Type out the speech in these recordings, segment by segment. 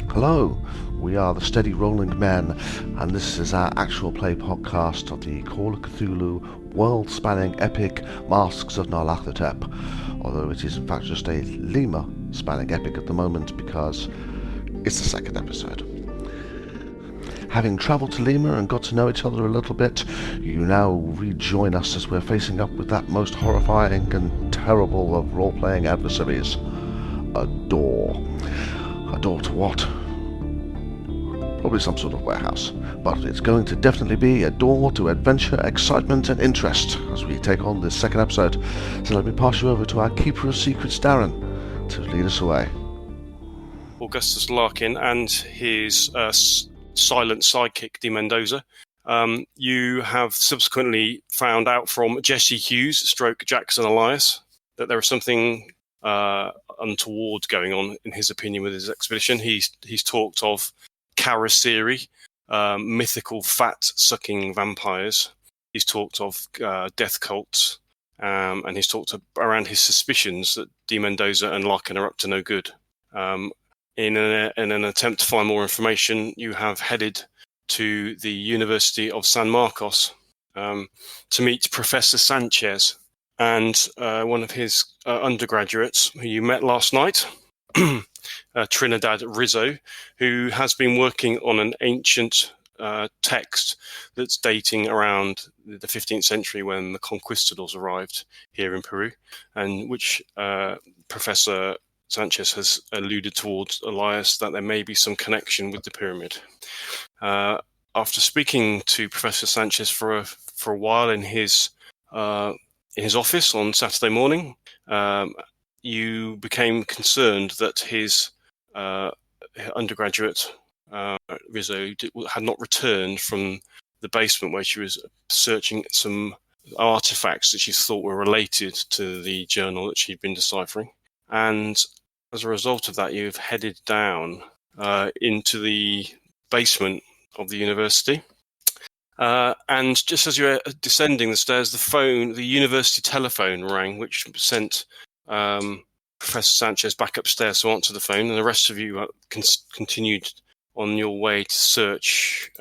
Hello, we are the Steady Rolling Men, and this is our actual play podcast of the Call of Cthulhu world-spanning epic Masks of Nyarlathotep, although it is in fact just a Lima spanning epic at the moment because it's the second episode. Having travelled to Lima and got to know each other a little bit, you now rejoin us as we're facing up with that most horrifying and terrible of role-playing adversaries, a door. A door to what? Probably some sort of warehouse, but it's going to definitely be a door to adventure, excitement and interest as we take on this second episode. So let me pass you over to our Keeper of Secrets, Darren, to lead us away. Augustus Larkin and his silent sidekick, De Mendoza. You have subsequently found out from Jesse Hughes, stroke Jackson Elias, that there is something untoward going on, in his opinion, with his expedition. He's talked of Karasiri, mythical fat-sucking vampires. He's talked of death cults, and he's talked around his suspicions that De Mendoza and Larkin are up to no good. In an attempt to find more information, you have headed to the University of San Marcos to meet Professor Sanchez and one of his undergraduates who you met last night, Trinidad Rizzo, who has been working on an ancient text that's dating around the 15th century when the conquistadors arrived here in Peru, and which Professor Sanchez has alluded towards Elias that there may be some connection with the pyramid. After speaking to Professor Sanchez for a while in his office on Saturday morning, you became concerned that his undergraduate Rizzo had not returned from the basement where she was searching some artifacts that she thought were related to the journal that she'd been deciphering. And as a result of that, you've headed down into the basement of the university. And just as you were descending the stairs, the university telephone rang, which sent Professor Sanchez back upstairs to answer the phone, and the rest of you continued on your way to search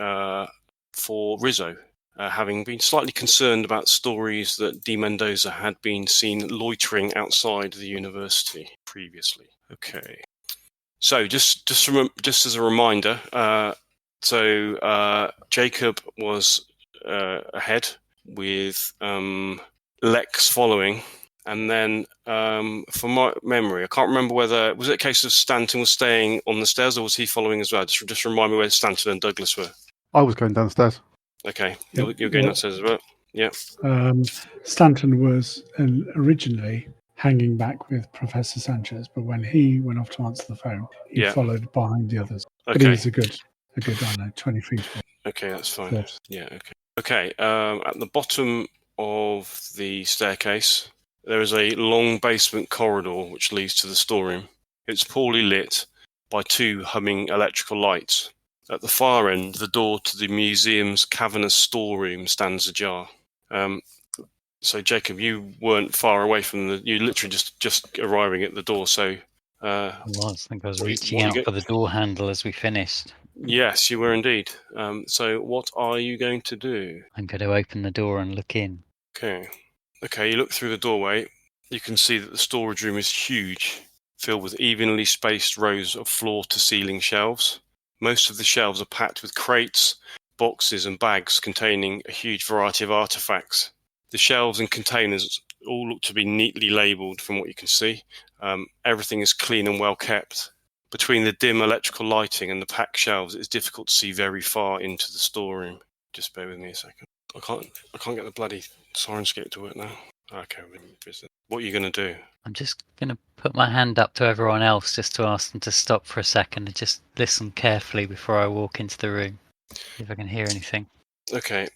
for Rizzo, having been slightly concerned about stories that De Mendoza had been seen loitering outside the university previously. Okay, so just as a reminder, Jacob was ahead with Lex following, and then from my memory, I can't remember whether was it a case of Stanton was staying on the stairs or was he following as well. Just remind me where Stanton and Douglas were. I was going downstairs. Okay, you're going downstairs as well. Yeah. Stanton was originally hanging back with Professor Sanchez, but when he went off to answer the phone, he followed behind the others. Okay. But he was a good, I don't know, 20 feet away. Okay, that's fine. Yes. Yeah. Okay. At the bottom of the staircase, there is a long basement corridor which leads to the storeroom. It's poorly lit by two humming electrical lights. At the far end, the door to the museum's cavernous storeroom stands ajar. So, Jacob, you weren't far away from you literally just arriving at the door. So, I think I was reaching out for the door handle as we finished. Yes, you were indeed. So, what are you going to do? I'm going to open the door and look in. Okay, you look through the doorway. You can see that the storage room is huge, filled with evenly spaced rows of floor-to-ceiling shelves. Most of the shelves are packed with crates, boxes and bags containing a huge variety of artifacts. The shelves and containers all look to be neatly labelled from what you can see. Everything is clean and well kept. Between the dim electrical lighting and the packed shelves, it is difficult to see very far into the storeroom. Just bear with me a second. I can't get the bloody Sirenscape to work now. Okay, what are you going to do? I'm just going to put my hand up to everyone else just to ask them to stop for a second and just listen carefully before I walk into the room. See if I can hear anything. Okay.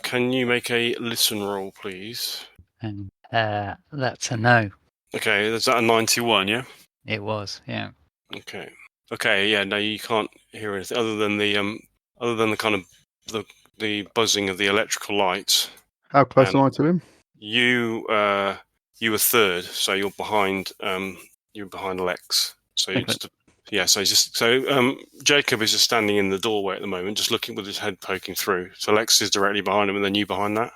Can you make a listen roll, please? And that's a no. Okay, is that a 91, yeah? It was, yeah. Okay, yeah, no, you can't hear anything other than the kind of the buzzing of the electrical lights. How close am I to him? You were third, so you're behind Lex. So Yeah, so Jacob is just standing in the doorway at the moment, just looking with his head poking through. So Lex is directly behind him, and then you behind that.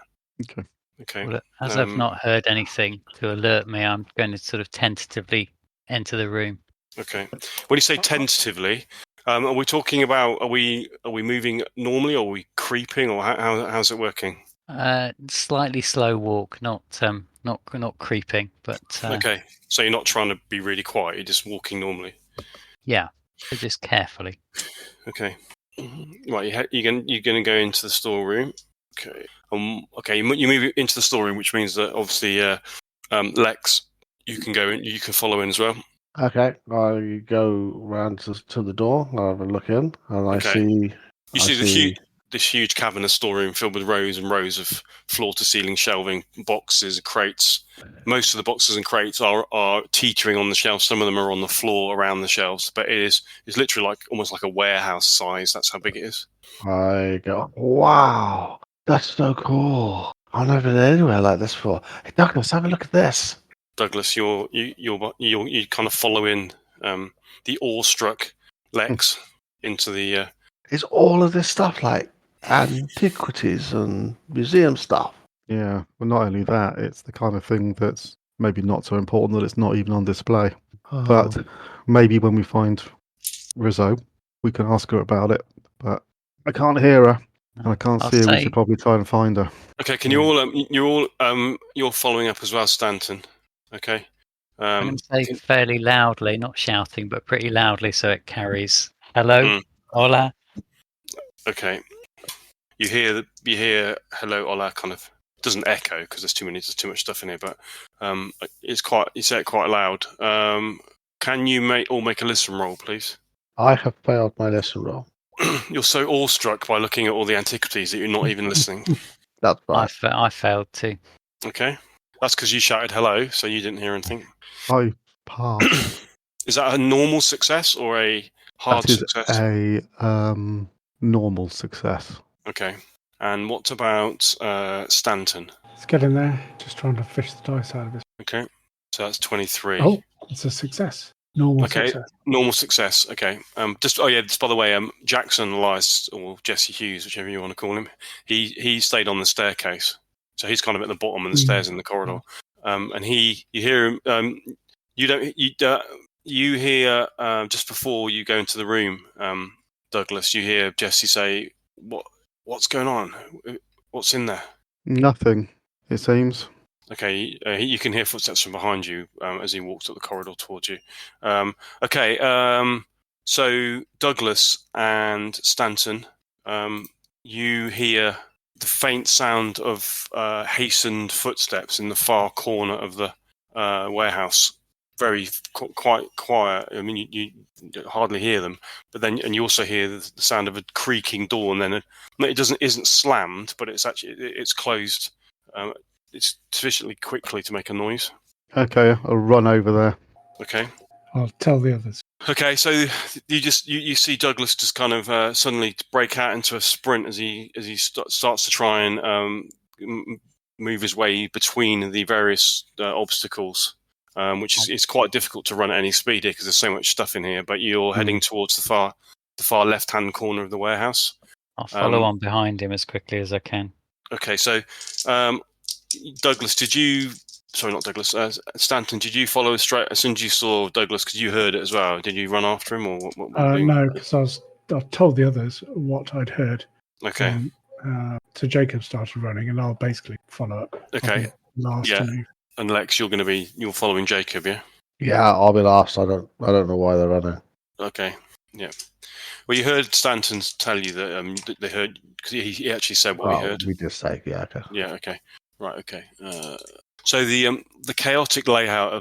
Okay. Well, as I've not heard anything to alert me, I'm going to sort of tentatively enter the room. Okay. When you say tentatively, are we talking about are we moving normally, or are we creeping, or how's it working? Slightly slow walk, not creeping, but okay. So you're not trying to be really quiet; you're just walking normally. Yeah, but just carefully. Okay. Right, you're going to go into the storeroom. Okay. Okay. You move into the storeroom, which means that obviously, Lex, you can go in. You can follow in as well. Okay, I go round to the door. I have a look in, and I see. You see this huge cavernous storeroom filled with rows and rows of floor-to-ceiling shelving, boxes, crates. Most of the boxes and crates are teetering on the shelves. Some of them are on the floor around the shelves, but it's literally almost like a warehouse size. That's how big it is. I go, wow, that's so cool. I've never been anywhere like this before. Hey, Douglas, have a look at this. Douglas, you kind of follow in the awestruck Lex into the. Is all of this stuff like antiquities and museum stuff? Yeah, well, not only that, it's the kind of thing that's maybe not so important that it's not even on display. Oh. But maybe when we find Rizzo, we can ask her about it. But I can't hear her, and I can't see her. We should probably try and find her. Okay, can you all you're following up as well, Stanton? Okay. I'm going to say fairly loudly, not shouting, but pretty loudly, so it carries. Hello, hola. Okay. You hear hello, hola, kind of doesn't echo because there's too much stuff in here, but you say it quite loud. Can you make a listen roll, please? I have failed my listen roll. You're so awestruck by looking at all the antiquities that you're not even listening. That's right. I failed too. Okay. That's because you shouted hello, so you didn't hear anything. I passed. Is that a normal success or a hard success? That is a normal success. Okay. And what about Stanton? Let's get in there. Just trying to fish the dice out of this. Okay. So that's 23. Oh, it's a success. Normal success. Normal success. Okay. Just by the way, Jackson Elias, or Jesse Hughes, whichever you want to call him, he stayed on the staircase, so he's kind of at the bottom of the stairs in the corridor. And you hear him. You hear just before you go into the room, Douglas. You hear Jesse say, "What's going on? What's in there?" Nothing, it seems. Okay, you can hear footsteps from behind you as he walks up the corridor towards you. So Douglas and Stanton, you hear the faint sound of hastened footsteps in the far corner of the warehouse. Very quite quiet. I mean, you hardly hear them, but then you also hear the sound of a creaking door, and then it isn't slammed, but it's closed. It's sufficiently quickly to make a noise. Okay, I'll run over there. Okay. I'll tell the others. Okay, so you see Douglas just kind of suddenly break out into a sprint as he starts to try and move his way between the various obstacles, which is quite difficult to run at any speed here because there's so much stuff in here. But you're heading towards the far left-hand corner of the warehouse. I'll follow on behind him as quickly as I can. Okay, so Douglas, Stanton, did you follow straight as soon as you saw Douglas because you heard it as well? Did you run after him or what no, because I told the others what I'd heard. Okay. So Jacob started running, and I'll basically follow up. Okay. Last to move. And Lex, you're following Jacob, yeah? Yeah, I'll be last. I don't know why they're running. Okay. Yeah. Well, you heard Stanton tell you that they heard because he actually said what we heard. We just say, yeah. Okay. Yeah. Okay. Right. Okay. So the chaotic layout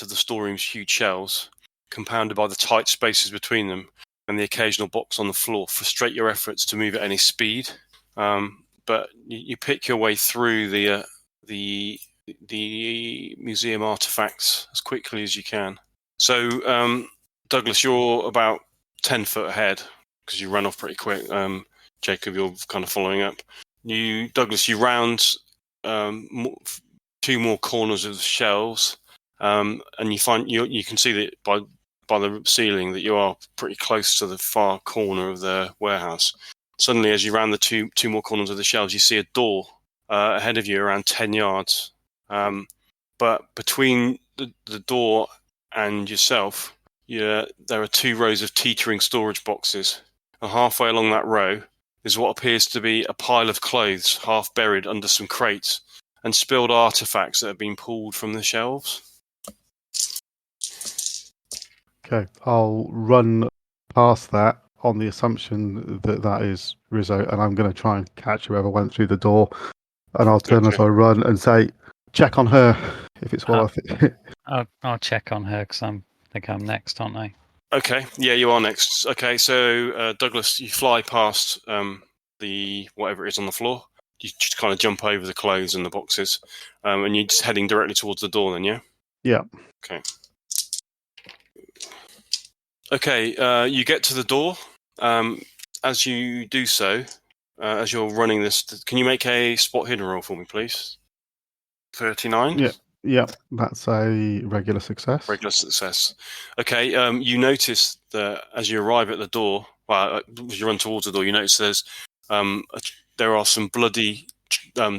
of the storeroom's huge shelves, compounded by the tight spaces between them and the occasional box on the floor, frustrate your efforts to move at any speed. But you pick your way through the museum artifacts as quickly as you can. So, Douglas, you're about 10 foot ahead because you ran off pretty quick. Jacob, you're kind of following up. Douglas, you round two more corners of the shelves, and you find you can see that by the ceiling that you are pretty close to the far corner of the warehouse. Suddenly, as you round the two more corners of the shelves, you see a door ahead of you around 10 yards. But between the door and yourself, there are 2 rows of teetering storage boxes. And halfway along that row is what appears to be a pile of clothes half buried under some crates and spilled artifacts that have been pulled from the shelves. Okay, I'll run past that on the assumption that is Rizzo, and I'm going to try and catch whoever went through the door, and I'll turn as I run and say, check on her, if it's what I think. I'll check on her, because I think I'm next, aren't I? Okay, yeah, you are next. Okay, so Douglas, you fly past the whatever it is on the floor. You just kind of jump over the clothes and the boxes, and you're just heading directly towards the door then, yeah? Yeah. Okay. Okay, you get to the door. As you do so, as you're running this, can you make a spot hidden roll for me, please? 39? Yeah, that's a regular success. Regular success. Okay, you notice that as you arrive at the door, as you run towards the door, you notice there are some bloody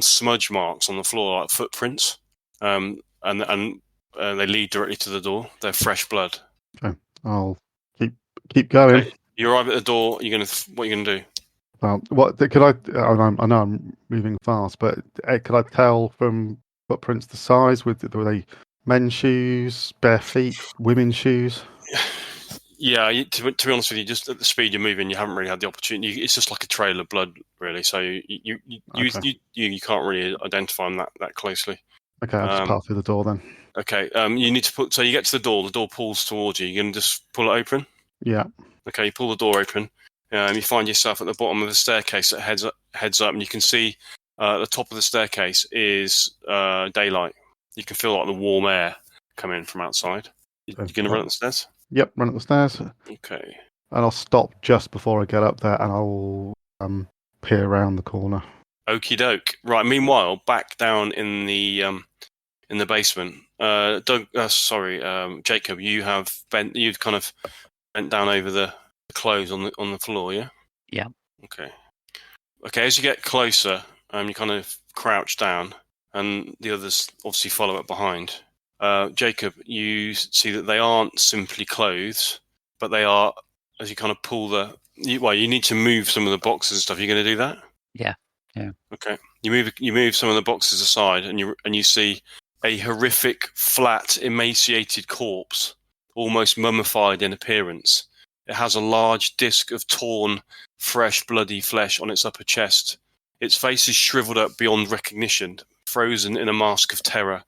smudge marks on the floor, like footprints, and they lead directly to the door. They're fresh blood. Okay, I'll keep going. Okay. You arrive at the door. What are you gonna do? Well, what could I? I know I'm moving fast, but could I tell from footprints the size? Were they men's shoes, bare feet, women's shoes? Yeah, to be honest with you, just at the speed you're moving, you haven't really had the opportunity. It's just like a trail of blood, really. So you can't really identify them that closely. Okay, I'll just pass through the door then. Okay, you need to so you get to the door pulls towards you. You're going to just pull it open? Yeah. Okay, you pull the door open, you find yourself at the bottom of the staircase that heads up, and you can see at the top of the staircase is daylight. You can feel like the warm air coming from outside. You're going to run up the stairs? Yep, run up the stairs. Okay. And I'll stop just before I get up there, and I'll peer around the corner. Okie doke. Right. Meanwhile, back down in the basement, Jacob, you've kind of bent down over the clothes on the floor, yeah? Yeah. Okay. As you get closer, you kind of crouch down, and the others obviously follow up behind. Jacob, you see that they aren't simply clothes, but they are, as you kind of pull you need to move some of the boxes and stuff. You're going to do that? Yeah. Okay. You move some of the boxes aside, and you see a horrific, flat, emaciated corpse, almost mummified in appearance. It has a large disc of torn, fresh, bloody flesh on its upper chest. Its face is shriveled up beyond recognition, frozen in a mask of terror,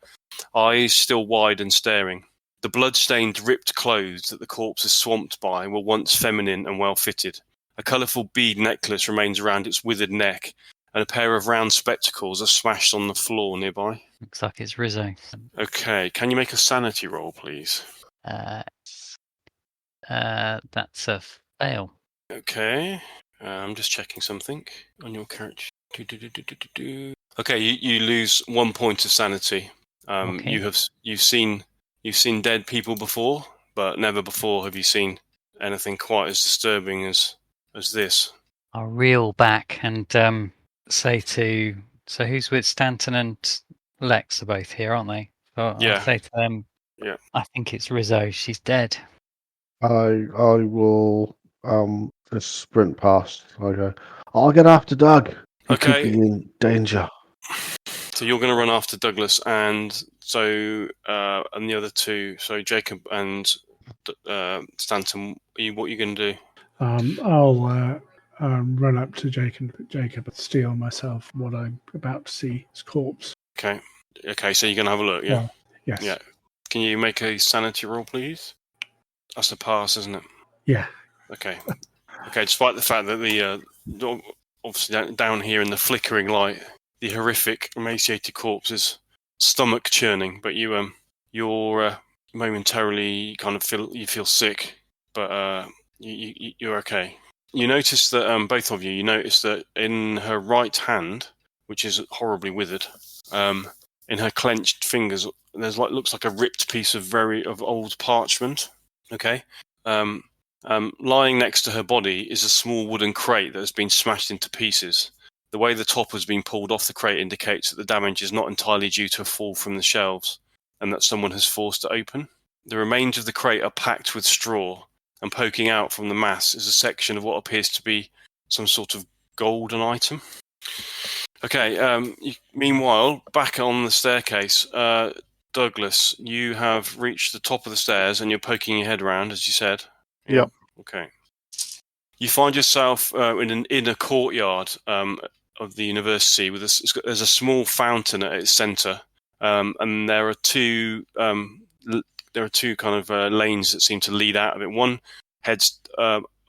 eyes still wide and staring. The blood-stained, ripped clothes that the corpse is swamped by were once feminine and well-fitted. A colourful bead necklace remains around its withered neck, and a pair of round spectacles are smashed on the floor nearby. Looks like it's Rizzo. Okay, can you make a sanity roll, please? That's a fail. Okay, I'm just checking something on your character. Okay, you lose 1 point of sanity. Okay. You've seen dead people before, but never before have you seen anything quite as disturbing as this. I'll reel back and say to... So who's with Stanton and Lex are both here, aren't they? So Yeah. I'll say to them, Yeah. I think it's Rizzo. She's dead. I will just sprint past. I go, I'll get after Doug. He could be in danger. So you're going to run after Douglas, and so and the other two. So Jacob and Stanton. What are you going to do? I'll run up to Jacob and steal myself what I'm about to see, his corpse. Okay. So you're going to have a look, yeah? Yes. Yeah. Can you make a sanity roll, please? That's a pass, isn't it? Yeah. Okay. Despite the fact that the obviously down here in the flickering light, the horrific emaciated corpse is stomach churning, but you're momentarily kind of feel sick, but you're okay. You notice that both of you notice that in her right hand, which is horribly withered, in her clenched fingers, there's looks like a ripped piece of old parchment. Okay. Lying next to her body is a small wooden crate that has been smashed into pieces. The way the top has been pulled off the crate indicates that the damage is not entirely due to a fall from the shelves, and that someone has forced it open. The remains of the crate are packed with straw, and poking out from the mass is a section of what appears to be some sort of golden item. Okay, meanwhile, back on the staircase, Douglas, you have reached the top of the stairs and you're poking your head around, as you said. Yeah. Yep. Okay. You find yourself in a courtyard of the university. There's a small fountain at its centre, and there are two kind of lanes that seem to lead out of it. One heads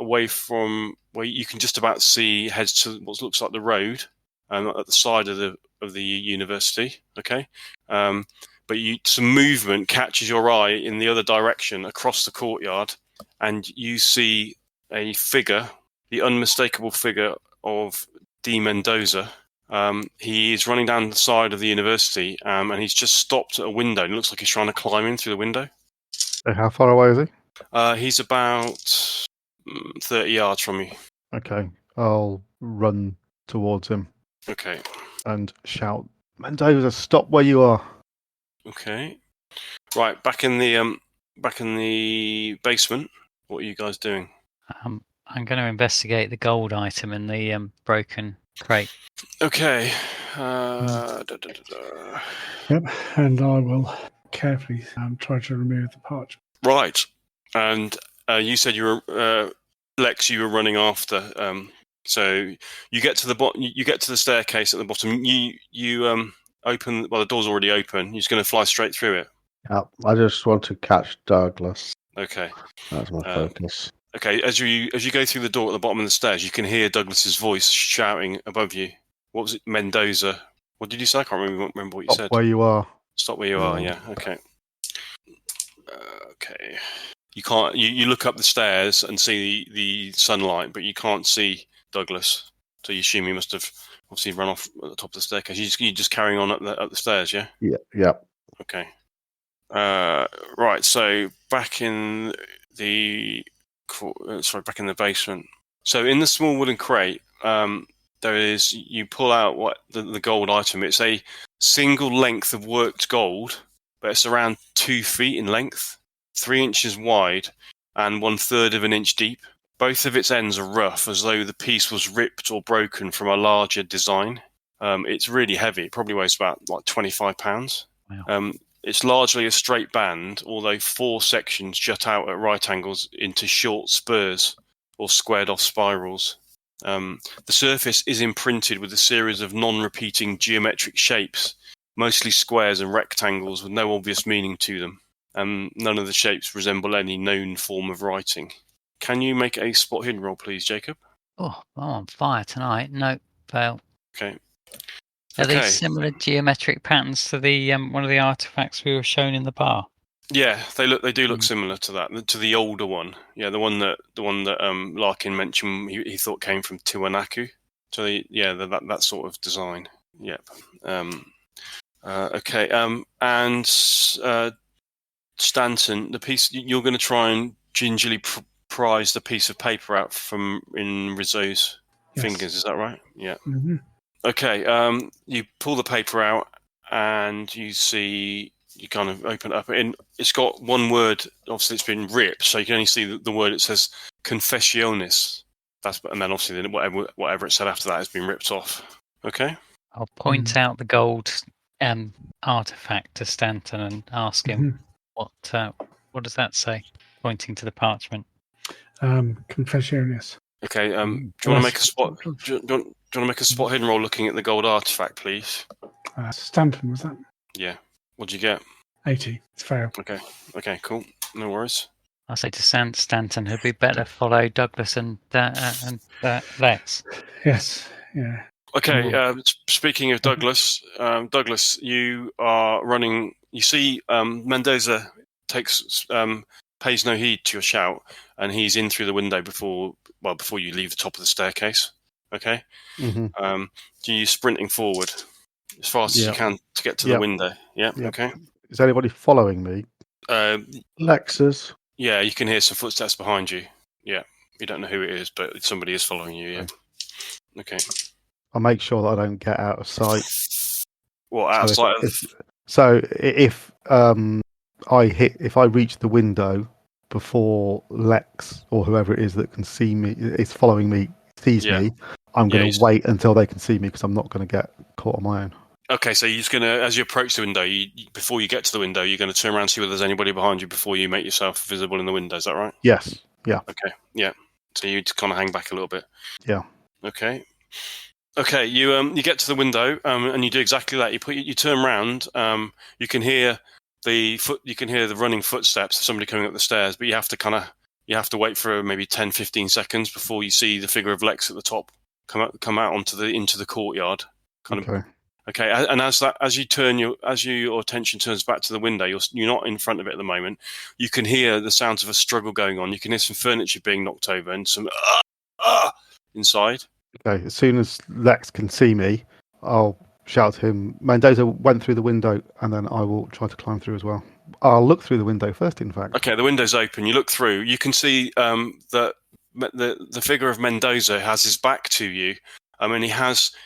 away from where you can just about see, heads to what looks like the road at the side of the university. Okay, but some movement catches your eye in the other direction across the courtyard, and you see a figure, the unmistakable figure of D. Mendoza. He is running down the side of the university, and he's just stopped at a window. And it looks like he's trying to climb in through the window. How far away is he? He's about 30 yards from you. Okay, I'll run towards him. Okay. And shout, "Mendoza, stop where you are!" Okay. Right, back in the basement. What are you guys doing? I'm going to investigate the gold item in the broken crate. Okay. Yep, and I will carefully try to remove the parchment. Right, and you said you were Lex. You were running after. So you get to the bottom. You get to the staircase at the bottom. You open. Well, the door's already open. You're just going to fly straight through it. I just want to catch Douglas. Okay. That's my focus. Okay, as you go through the door at the bottom of the stairs, you can hear Douglas's voice shouting above you. What was it, Mendoza? What did you say? I can't remember what you said. Stop where you are. Stop where you are. Yeah. Okay. Okay. You can't. You look up the stairs and see the sunlight, but you can't see Douglas. So you assume he must have obviously run off at the top of the staircase. You're just carrying on up the stairs, yeah? Yeah. Okay. Right. So back in the basement. So in the small wooden crate, you pull out what the gold item. It's a single length of worked gold, but it's around 2 feet in length, 3 inches wide, and 1/3 of an inch deep. Both of its ends are rough, as though the piece was ripped or broken from a larger design. It's really heavy. It probably weighs about 25 pounds. Wow. It's largely a straight band, although 4 sections jut out at right angles into short spurs or squared off spirals. The surface is imprinted with a series of non-repeating geometric shapes, mostly squares and rectangles with no obvious meaning to them. None of the shapes resemble any known form of writing. Can you make a spot hidden roll, please, Jacob? Oh, I'm on fire tonight. No, fail. Okay. Are these similar geometric patterns to the one of the artifacts we were shown in the bar? Yeah, they do look similar to that, to the older one. Yeah, the one that Larkin mentioned he thought came from Tiwanaku. So that sort of design. Yep. Okay. And Stanton, the piece you're going to try and gingerly prise the piece of paper out from in Rizzo's fingers. Is that right? Yeah. Mm-hmm. Okay. You pull the paper out and you see. You kind of open it up, and it's got one word. Obviously, it's been ripped, so you can only see the word. It says "confessiones." And then obviously whatever it said after that has been ripped off. Okay. I'll point out the gold artifact to Stanton and ask him what does that say, pointing to the parchment. Confessiones. Okay. Do you want to make a spot? Do you want to make a spot hidden roll looking at the gold artifact, please? Stanton, was that? Yeah. What'd you get? 80. It's fail. Okay, cool. No worries. I'll say to Stanton, it'd be better follow Douglas and Lex. Yes, yeah. Okay, speaking of Douglas, Douglas, you are running. You see Mendoza pays no heed to your shout, and he's in through the window before you leave the top of the staircase. Okay? Mm-hmm. You're sprinting forward as fast as you can to get to the window. Yeah. Yep. Okay. Is anybody following me? Lexus. Yeah, you can hear some footsteps behind you. Yeah, you don't know who it is, but somebody is following you. Yeah. Okay. I'll make sure that I don't get out of sight. Well, outside of. So if if I reach the window before Lex or whoever it is that can see me is following me sees me, I'm going to wait until they can see me because I'm not going to get caught on my own. Okay, so you're just going to, as you approach the window, before you get to the window, you're going to turn around and see whether there's anybody behind you before you make yourself visible in the window. Is that right? Yes. Yeah. Okay. Yeah. So you kind of hang back a little bit. Yeah. Okay. Okay. You get to the window and you do exactly that. You turn around. You can hear the running footsteps of somebody coming up the stairs, but you have to wait for maybe 10, 15 seconds before you see the figure of Lex at the top come out into the courtyard. Okay, and as your attention turns back to the window, you're not in front of it at the moment. You can hear the sounds of a struggle going on. You can hear some furniture being knocked over and some inside. Okay, as soon as Lex can see me, I'll shout to him. Mendoza went through the window, and then I will try to climb through as well. I'll look through the window first, in fact. Okay, the window's open. You look through. You can see that the figure of Mendoza has his back to you. And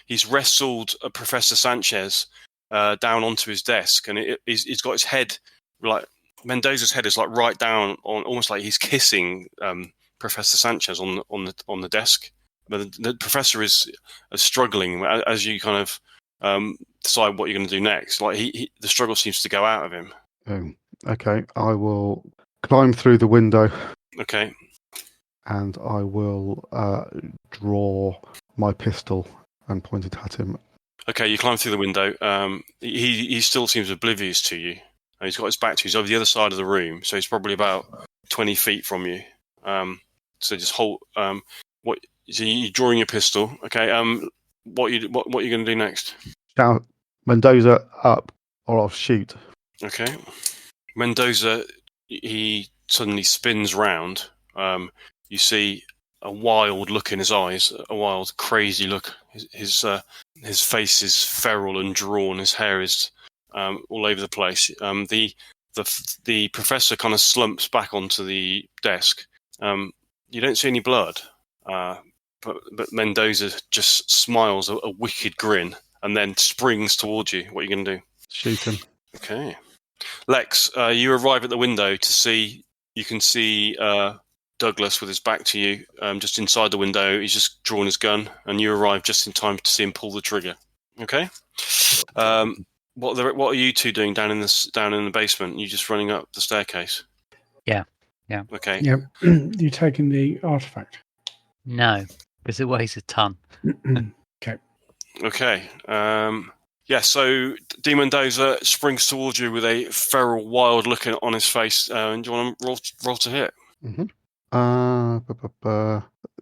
he's wrestled Professor Sanchez down onto his desk, and he's got his head, like Mendoza's head is like right down on, almost like he's kissing Professor Sanchez on the desk. But the professor is struggling as you kind of decide what you're going to do next. Like the struggle seems to go out of him. Oh, okay. I will climb through the window. Okay. And I will draw my pistol and point it at him. Okay, you climb through the window. He still seems oblivious to you. He's got his back to you. He's over the other side of the room, so he's probably about 20 feet from you. So just hold. So you're drawing your pistol. Okay. What are you going to do next? Shout Mendoza up, or I'll shoot. Okay. Mendoza, he suddenly spins round. You see a wild look in his eyes, a wild, crazy look. His face is feral and drawn. His hair is all over the place. The professor kind of slumps back onto the desk. You don't see any blood, but Mendoza just smiles a wicked grin and then springs towards you. What are you going to do? Shoot him. Okay. Lex, you arrive at the window to see. You can see Douglas with his back to you, just inside the window. He's just drawn his gun, and you arrive just in time to see him pull the trigger. Okay. What are you two doing down in the basement? You just running up the staircase? Yeah. Okay. Yeah. You taking the artifact? No, because it weighs a ton. Okay. Yeah. So D. Mendoza springs towards you with a feral, wild look on his face. Do you want to roll to hit? Mm-hmm.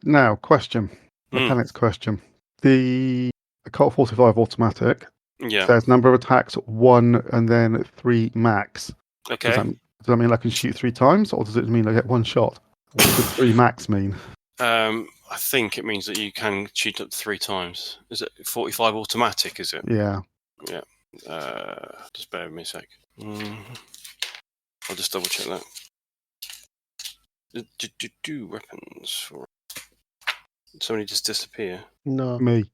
Now, question. Mechanics question. The Colt 45 automatic says number of attacks 1 and then 3 max. Okay. Does that mean I can shoot 3 times, or does it mean I get 1 shot? What does 3 max mean? I think it means that you can shoot up 3 times. Is it 45 automatic, is it? Yeah. Yeah. Just bear with me a sec. I'll just double check that. Do weapons for somebody just disappear? No, me.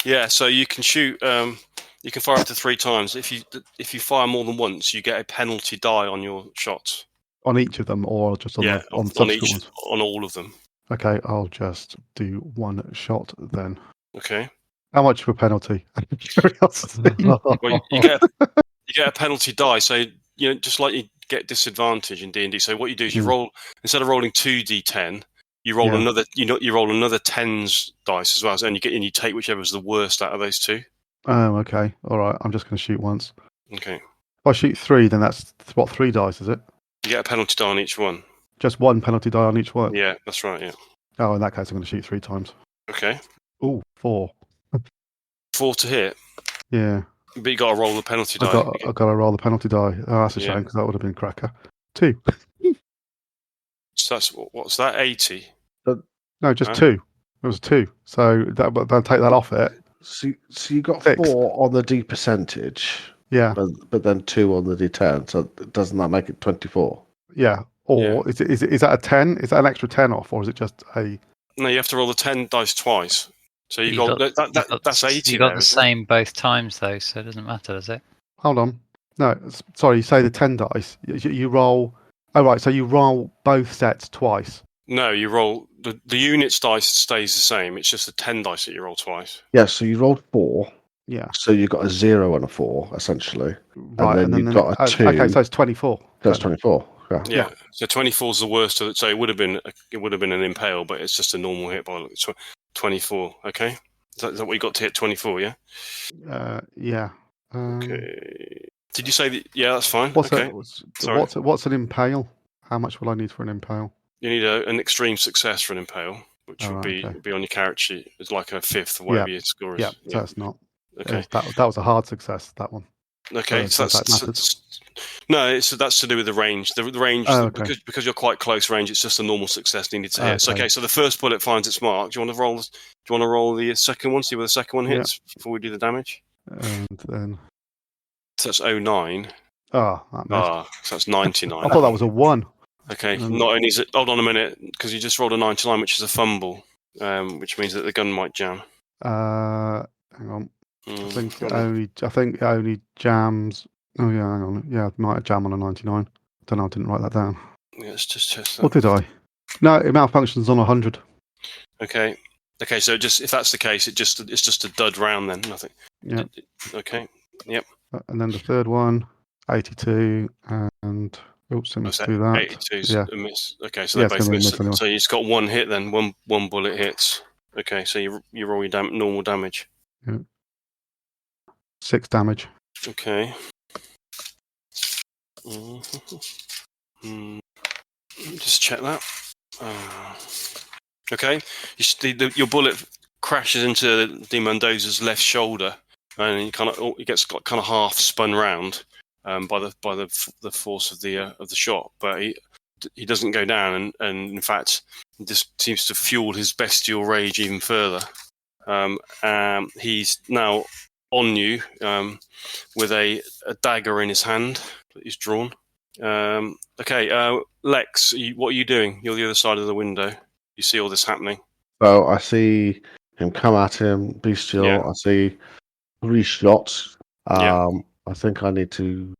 Yeah, so you can shoot. You can fire up to 3 times. If you fire more than once, you get a penalty die on your shots. On each of them, or just on on each ones? On all of them. Okay, I'll just do 1 shot then. Okay. How much for penalty? Curiosity. Well, you get a penalty die, so just like you get disadvantage in D&D. So what you do is you roll, instead of rolling 2d10, you roll another. You roll another 10s dice as well, and you take whichever is the worst out of those 2. Oh, okay. All right. I'm just going to shoot once. Okay. If I shoot 3, then that's 3 dice, is it? You get a penalty die on each one. Just 1 penalty die on each one? Yeah, that's right. Yeah. Oh, in that case, I'm going to shoot 3 times. Okay. Ooh, 4. 4 to hit. Yeah. But you got to roll the penalty die. I've got to roll the penalty die. Oh, that's a shame, because that would have been cracker. 2. So that's what's that? 80. No, just 2. It was 2. So they'll take that off it. So you got 6. 4 on the D percentage. Yeah. But then 2 on the D10. So doesn't that make it 24? Yeah. Or is that a 10? Is that an extra 10 off, or is it just a? No, you have to roll the 10 dice twice. So that's 80. You got there, the isn't it? same both times though, so it doesn't matter, does it? Hold on. No, sorry. You say the 10 dice. You roll. Oh right. So you roll both sets twice. No, you roll the units dice stays the same. It's just the 10 dice that you roll twice. Yeah, so you rolled 4. Yeah. So you got a 0 and a 4, essentially. Right. And then you got a 2. Okay, so it's 24. That's 24. Yeah. Yeah. So 24 is the worst. So it would have been an impale, but it's just a normal hit by 24. Okay. Is that what you got to hit 24? Yeah. Yeah. Okay. Did you say that? Yeah, that's fine. What's okay. Sorry. What's an impale? How much will I need for an impale? You need an extreme success for an impale, which would be on your character sheet. It's like a 5th or whatever your score is. Yeah, so that's not. Okay. That was a hard success, that one. Okay, so that's to do with the range. The range, because you're quite close range, it's just a normal success needed to hit. Okay, so the first bullet finds its mark. Do you want to roll the second one? See where the second one hits before we do the damage. And then. So that's 09. That missed. So that's 99. I thought that was a 1. Okay, not only is it. Hold on a minute, because you just rolled a 99, which is a fumble, which means that the gun might jam. Hang on. I think it only jams. Oh yeah, hang on. Yeah, it might jam on a 99. Don't know. I didn't write that down. Yeah, let's just test that. What did I? No, it malfunctions on 100. Okay. So if that's the case, it's just a dud round then. Nothing. Yeah. Okay. Yep. And then the third one, 82, and oops, I missed do that. 82 is a miss. Okay, so they both miss. Anyway. So you've got one hit then. One bullet hits. Okay, so you roll your normal damage. Yeah. 6 damage. Okay. Just check that. Okay. Your bullet crashes into Di Mendoza's left shoulder, and he gets kind of half spun round by the force of the shot, but he doesn't go down, and in fact, this seems to fuel his bestial rage even further. He's now on you with a dagger in his hand that he's drawn. Okay, Lex, what are you doing? You're the other side of the window. You see all this happening. So I see him come at him, bestial. Yeah. I see 3 shots. I think I need to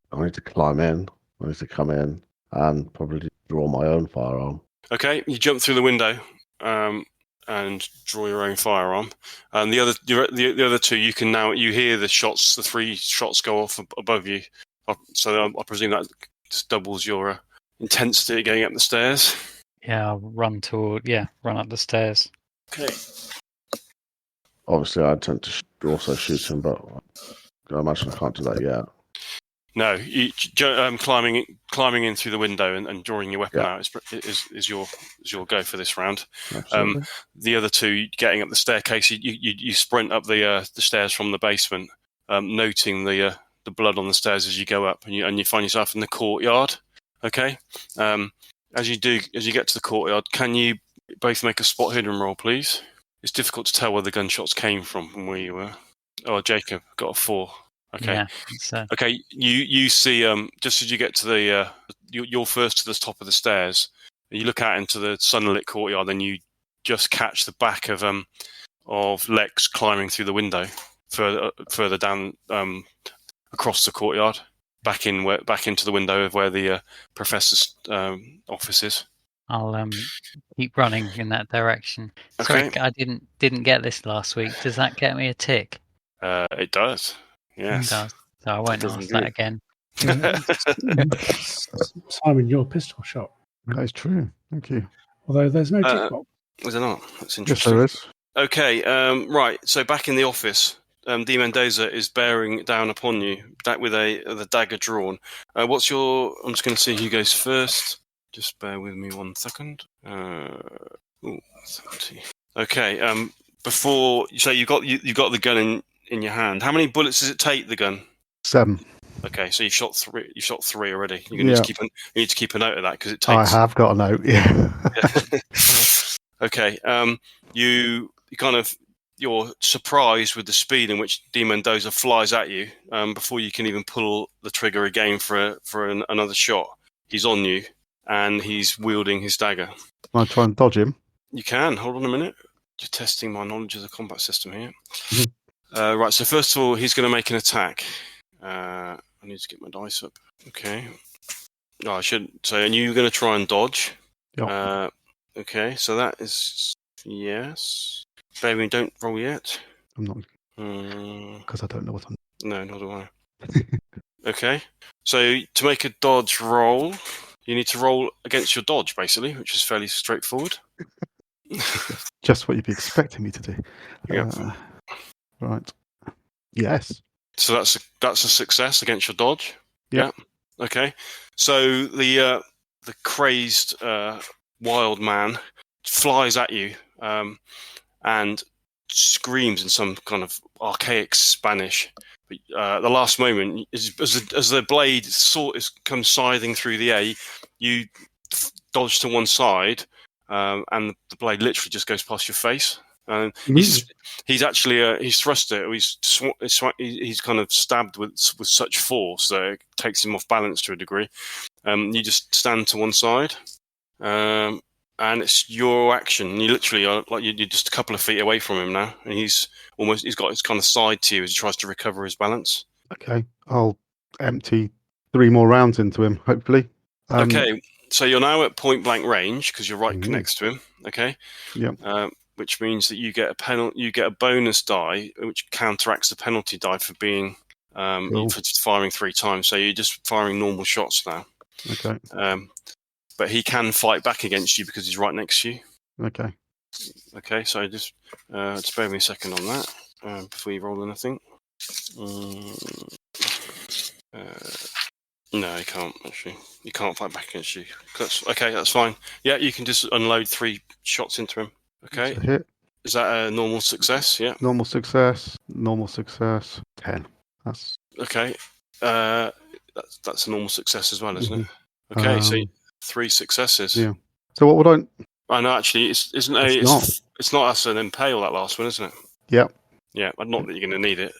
climb in. I need to come in and probably draw my own firearm. Okay, you jump through the window and draw your own firearm. And the other 2, you hear the shots. The 3 shots go off above you. So I presume that just doubles your intensity getting up the stairs. Yeah, I'll run up the stairs. Okay. Obviously, I intend to also shoot him, but I imagine I can't do that yet. No, climbing in through the window and drawing your weapon out is your go for this round. The other 2, getting up the staircase, you sprint up the stairs from the basement, noting the blood on the stairs as you go up, and you find yourself in the courtyard. Okay, as you get to the courtyard, can you both make a spot hidden roll, please? It's difficult to tell where the gunshots came from where you were. Oh, Jacob got a 4. Okay. Yeah, so. Okay. You see, just as you get to you're first to the top of the stairs. You look out into the sunlit courtyard, and you just catch the back of Lex climbing through the window further down across the courtyard, back into the window of where the professor's office is. I'll keep running in that direction. Okay. Sorry, I didn't get this last week. Does that get me a tick? It does. Yes. It does. So I won't ask that again. Simon, your pistol shot. That is true. Thank you. Although there's no tick box. Is there not? That's interesting. Yes, there is. Okay. Right. So back in the office, Di Mendoza is bearing down upon you, with the dagger drawn. I'm just going to see who goes first. Just bear with me 1 second. 70. Okay. Before you've got the gun in your hand. How many bullets does it take? The gun? 7. Okay, so you've shot 3. You shot 3 already. You need to keep a note of that because it takes. I have got a note. Yeah. Okay. You're surprised with the speed in which Di Mendoza flies at you before you can even pull the trigger again for another shot. He's on you, and he's wielding his dagger. Can I try and dodge him? You can. Hold on a minute. Just testing my knowledge of the combat system here. Mhm. Right, so first of all, he's going to make an attack. I need to get my dice up. Okay. Oh, I should say, and you're going to try and dodge. Yep. Okay, so that is yes. Baby, don't roll yet. I'm not, because I don't know what I'm. No, nor do I. Okay, so to make a dodge roll, you need to roll against your dodge, basically, which is fairly straightforward. Just what you'd be expecting me to do. Yep. Right. Yes. So that's a success against your dodge. Yep. Yeah. Okay. So the crazed wild man flies at you and screams in some kind of archaic Spanish. But the last moment, as the blade comes scything through the air, you dodge to one side, and the blade literally just goes past your face. He's actually he's thrust it. He's kind of stabbed with such force that it takes him off balance to a degree. You just stand to one side, and it's your action. You literally are you're just a couple of feet away from him now, and he's got his kind of side to you as he tries to recover his balance. Okay, I'll empty 3 more rounds into him. Hopefully. Okay, so you're now at point blank range because you're right next to him. Okay. Yeah. Which means that you get a bonus die, which counteracts the penalty die for being for firing 3 times. So you're just firing normal shots now. Okay. But he can fight back against you because he's right next to you. Okay. Okay. So just bear with me a second on that before you roll anything. No, he can't actually. He can't fight back against you. That's fine. Yeah, you can just unload 3 shots into him. Okay. That's a hit. Is that a normal success? Yeah. Normal success. 10. That's okay. That's a normal success as well, isn't it? Okay, so 3 successes. Yeah. So what would I? I know. Actually, it's not us an impale, that last one, isn't it? Yep. Yeah, but not that you're going to need it.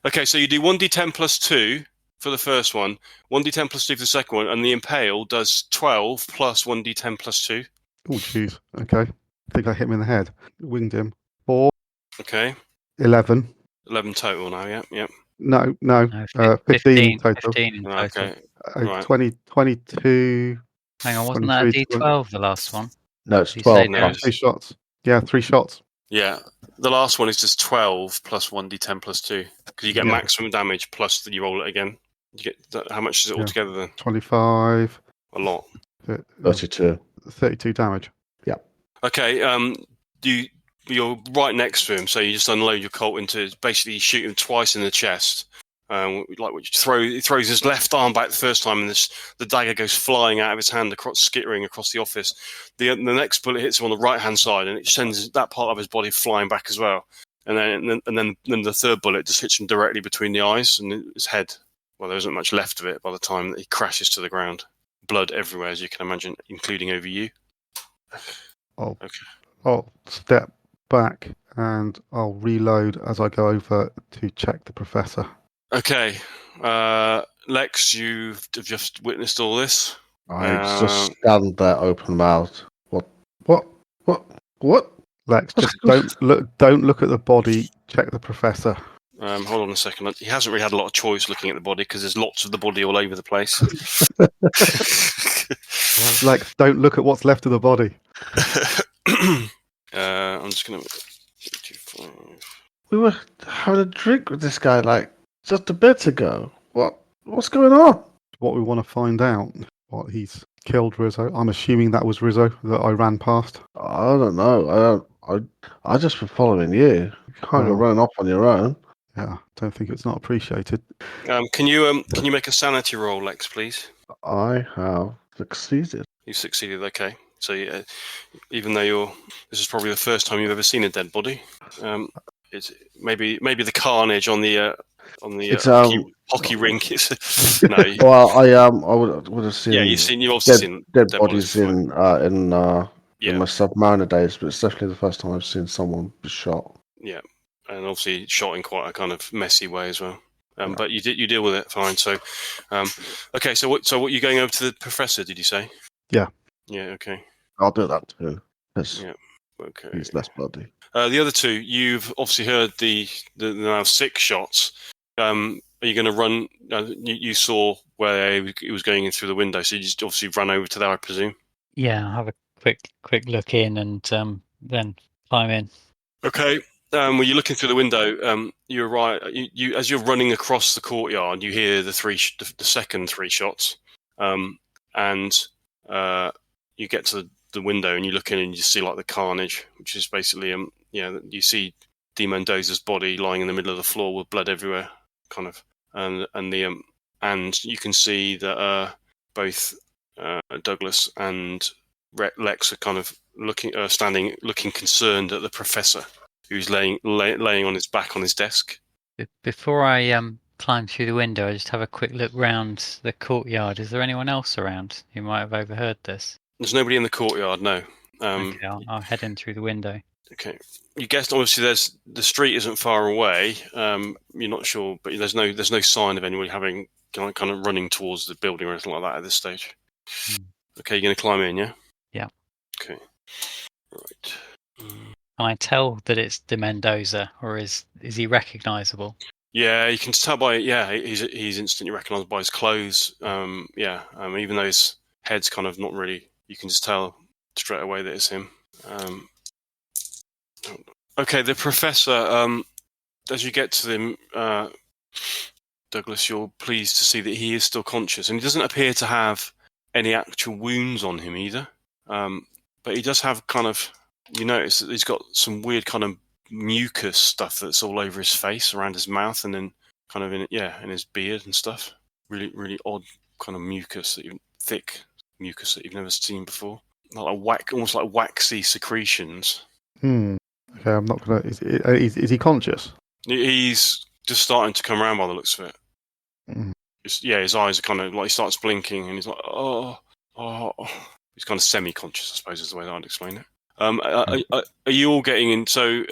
Okay, so you do 1d10 plus 2 for the first one, 1d10 plus 2 for the second one, and the impale does 12 plus 1d10 plus 2. Oh, jeez. Okay. I think I hit him in the head. Winged him. 4. Okay. 11. 11 total now, yeah. Yep. No. 15 total. 15 in total. Okay. Right. 22. Hang on, wasn't that a D12, the last one? No, it's You 12. say No. 3 shots. Yeah, 3 shots. Yeah, the last one is just 12 plus 1d10 plus 2. Because you get Yeah. maximum damage plus that you roll it again. You get how much is it altogether then? 25. A lot. 32. 32 damage. Okay, you're right next to him, so you just unload your Colt into basically shoot him twice in the chest. He throws his left arm back the first time, and the dagger goes flying out of his hand, skittering across the office. The next bullet hits him on the right hand side, and it sends that part of his body flying back as well. And then the third bullet just hits him directly between the eyes and his head. Well, there isn't much left of it by the time that he crashes to the ground. Blood everywhere, as you can imagine, including over you. I'll step back and I'll reload as I go over to check the professor. Okay, Lex, you've just witnessed all this. I just stand there, open mouthed. What? Lex, just don't look at the body. Check the professor. Hold on a second. He hasn't really had a lot of choice looking at the body because there's lots of the body all over the place. Lex, don't look at what's left of the body. I'm just gonna. We were having a drink with this guy like just a bit ago. What's going on? What we want to find out. What, he's killed Rizzo? I'm assuming that was Rizzo that I ran past. I don't know. I just been following you. You can't go running off on your own. Yeah, don't think it's not appreciated. Can you make a sanity roll, Lex, please? I have succeeded. You succeeded. Okay. So even though this is probably the first time you've ever seen a dead body, it's maybe the carnage on the hockey rink. No. Well, I would have seen. Yeah, you've also seen dead bodies in my Submariner days, but it's definitely the first time I've seen someone be shot. Yeah, and obviously shot in quite a kind of messy way as well. But you deal with it fine. So, okay. So what you're going over to the professor? Did you say? Yeah. Yeah. Okay. I'll do that too. Yeah. Okay. He's less bloody. The other two, you've obviously heard the now 6 shots. Are you going to run? You saw where he was going in through the window, so you just obviously run over to there, I presume. Yeah, I'll have a quick look in and then climb in. Okay. When you're looking through the window, you're right. You as you're running across the courtyard, you hear the second 3 shots, and you get to the window and you look in and you see like the carnage, which is basically you see De Mendoza's body lying in the middle of the floor with blood everywhere, kind of, and you can see that both Douglas and Lex are kind of looking concerned at the professor, who's laying on his back on his desk. Before I climb through the window, I just have a quick look round the courtyard. Is there anyone else around who might have overheard this? There's nobody in the courtyard, no. Okay, I'll head in through the window. Okay. You guessed obviously the street isn't far away. You're not sure, but there's no sign of anyone having kind of running towards the building or anything like that at this stage. Okay, you're going to climb in, yeah? Yeah. Okay. Right. Can I tell that it's De Mendoza, or is he recognisable? Yeah, you can tell by he's instantly recognised by his clothes. Even though his head's kind of not really, you can just tell straight away that it's him. Okay, the professor. As you get to him, Douglas, you're pleased to see that he is still conscious, and he doesn't appear to have any actual wounds on him either. But he does have kind of, you notice that he's got some weird kind of mucus stuff that's all over his face, around his mouth, and then kind of in his beard and stuff. Really, really odd kind of mucus, thick mucus that you've never seen before. Almost like waxy secretions. Okay, I'm not gonna. Is he conscious? He's just starting to come around by the looks of it. Mm. His eyes are kind of like, he starts blinking, and he's like, oh. He's kind of semi-conscious, I suppose, is the way that I'd explain it. Are you all getting in? So,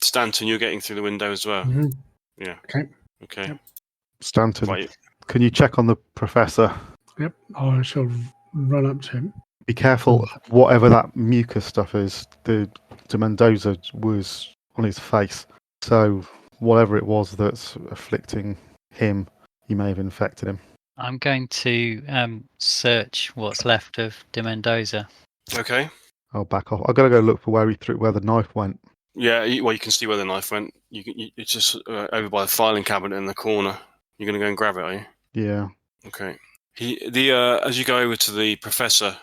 Stanton, you're getting through the window as well. Mm-hmm. Yeah. Okay. Yep. Stanton, Right. can you check on the professor? Yep, I shall run up to him. Be careful, whatever that mucus stuff is. The De Mendoza was on his face, so whatever it was that's afflicting him, he may have infected him. I'm going to search what's left of De Mendoza. Okay. I'll back off. I've got to go look for where the knife went. Yeah, you can see where the knife went. It's just over by the filing cabinet in the corner. You're going to go and grab it, are you? Yeah. Okay. As you go over to the professor,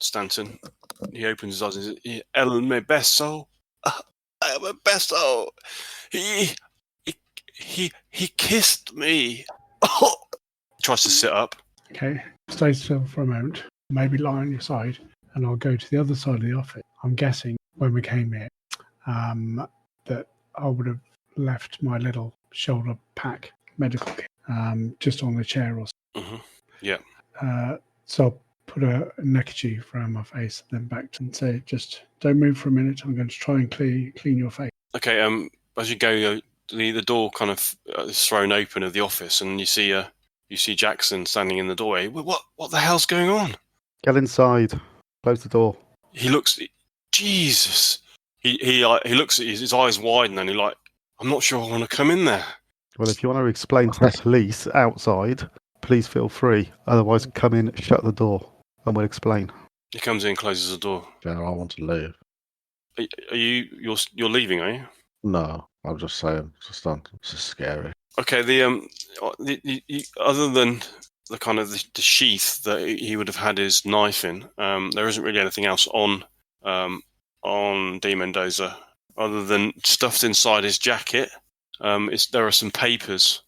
Stanton, he opens his eyes and says, "El me beso, el me beso. He kissed me." Oh! Tries to sit up. Okay, stay still for a moment. Maybe lie on your side, and I'll go to the other side of the office. I'm guessing when we came here, that I would have left my little shoulder pack medical kit just on the chair or something. Mm-hmm. Yeah. So I'll put a neckerchief around my face, then back and say, just don't move for a minute. I'm going to try and clean your face. Okay. As you go, the door kind of is thrown open of the office, and you see Jackson standing in the doorway. What the hell's going on? Get inside. Close the door. He looks. Jesus. He looks at his eyes widen, and I'm not sure I want to come in there. Well, if you want to explain to the police outside, please feel free. Otherwise, come in, shut the door, and we'll explain. He comes in, closes the door. Yeah, I want to leave. Are you're leaving, are you? No, I'm just saying. It's just scary. Okay. The other than the kind of the sheath that he would have had his knife in, there isn't really anything else on De Mendoza other than stuffed inside his jacket. There are some papers,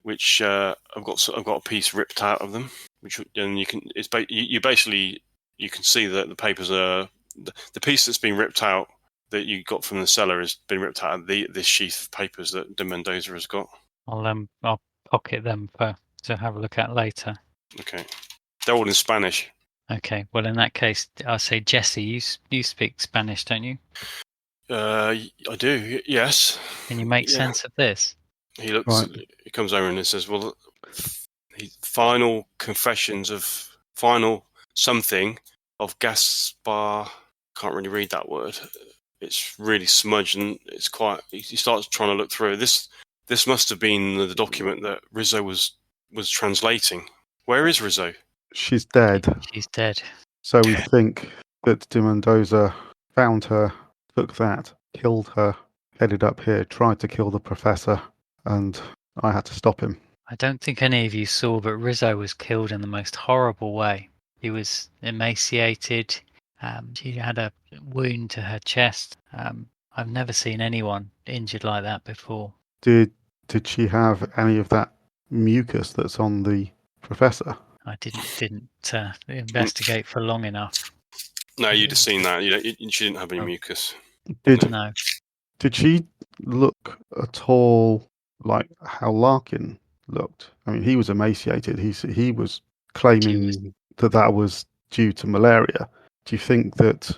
which I've got a piece ripped out of them, and you can see that the papers are the piece that's been ripped out that you got from the cellar has been ripped out of this sheath of papers that De Mendoza has got. I'll pocket them to have a look at later. Okay, they're all in Spanish. Okay, well in that case, I'll say Jesse, you speak Spanish, don't you? I do. Yes. Can you make sense of this? He looks. Right. He comes over and he says, "Well, final confessions of final something of Gaspar." Can't really read that word. It's really smudged and it's quite. He starts trying to look through this. This must have been the document that Rizzo was translating. Where is Rizzo? She's dead. She's dead. So we think that de Mendoza found her, took that, killed her, headed up here, tried to kill the professor, and I had to stop him. I don't think any of you saw, but Rizzo was killed in the most horrible way. He was emaciated. She had a wound to her chest. I've never seen anyone injured like that before. Did she have any of that mucus that's on the professor? I didn't investigate for long enough. No, you'd have seen that. She didn't have any mucus. No. Did she look at all like how Larkin looked? I mean, he was emaciated. He was claiming that was due to malaria. Do you think that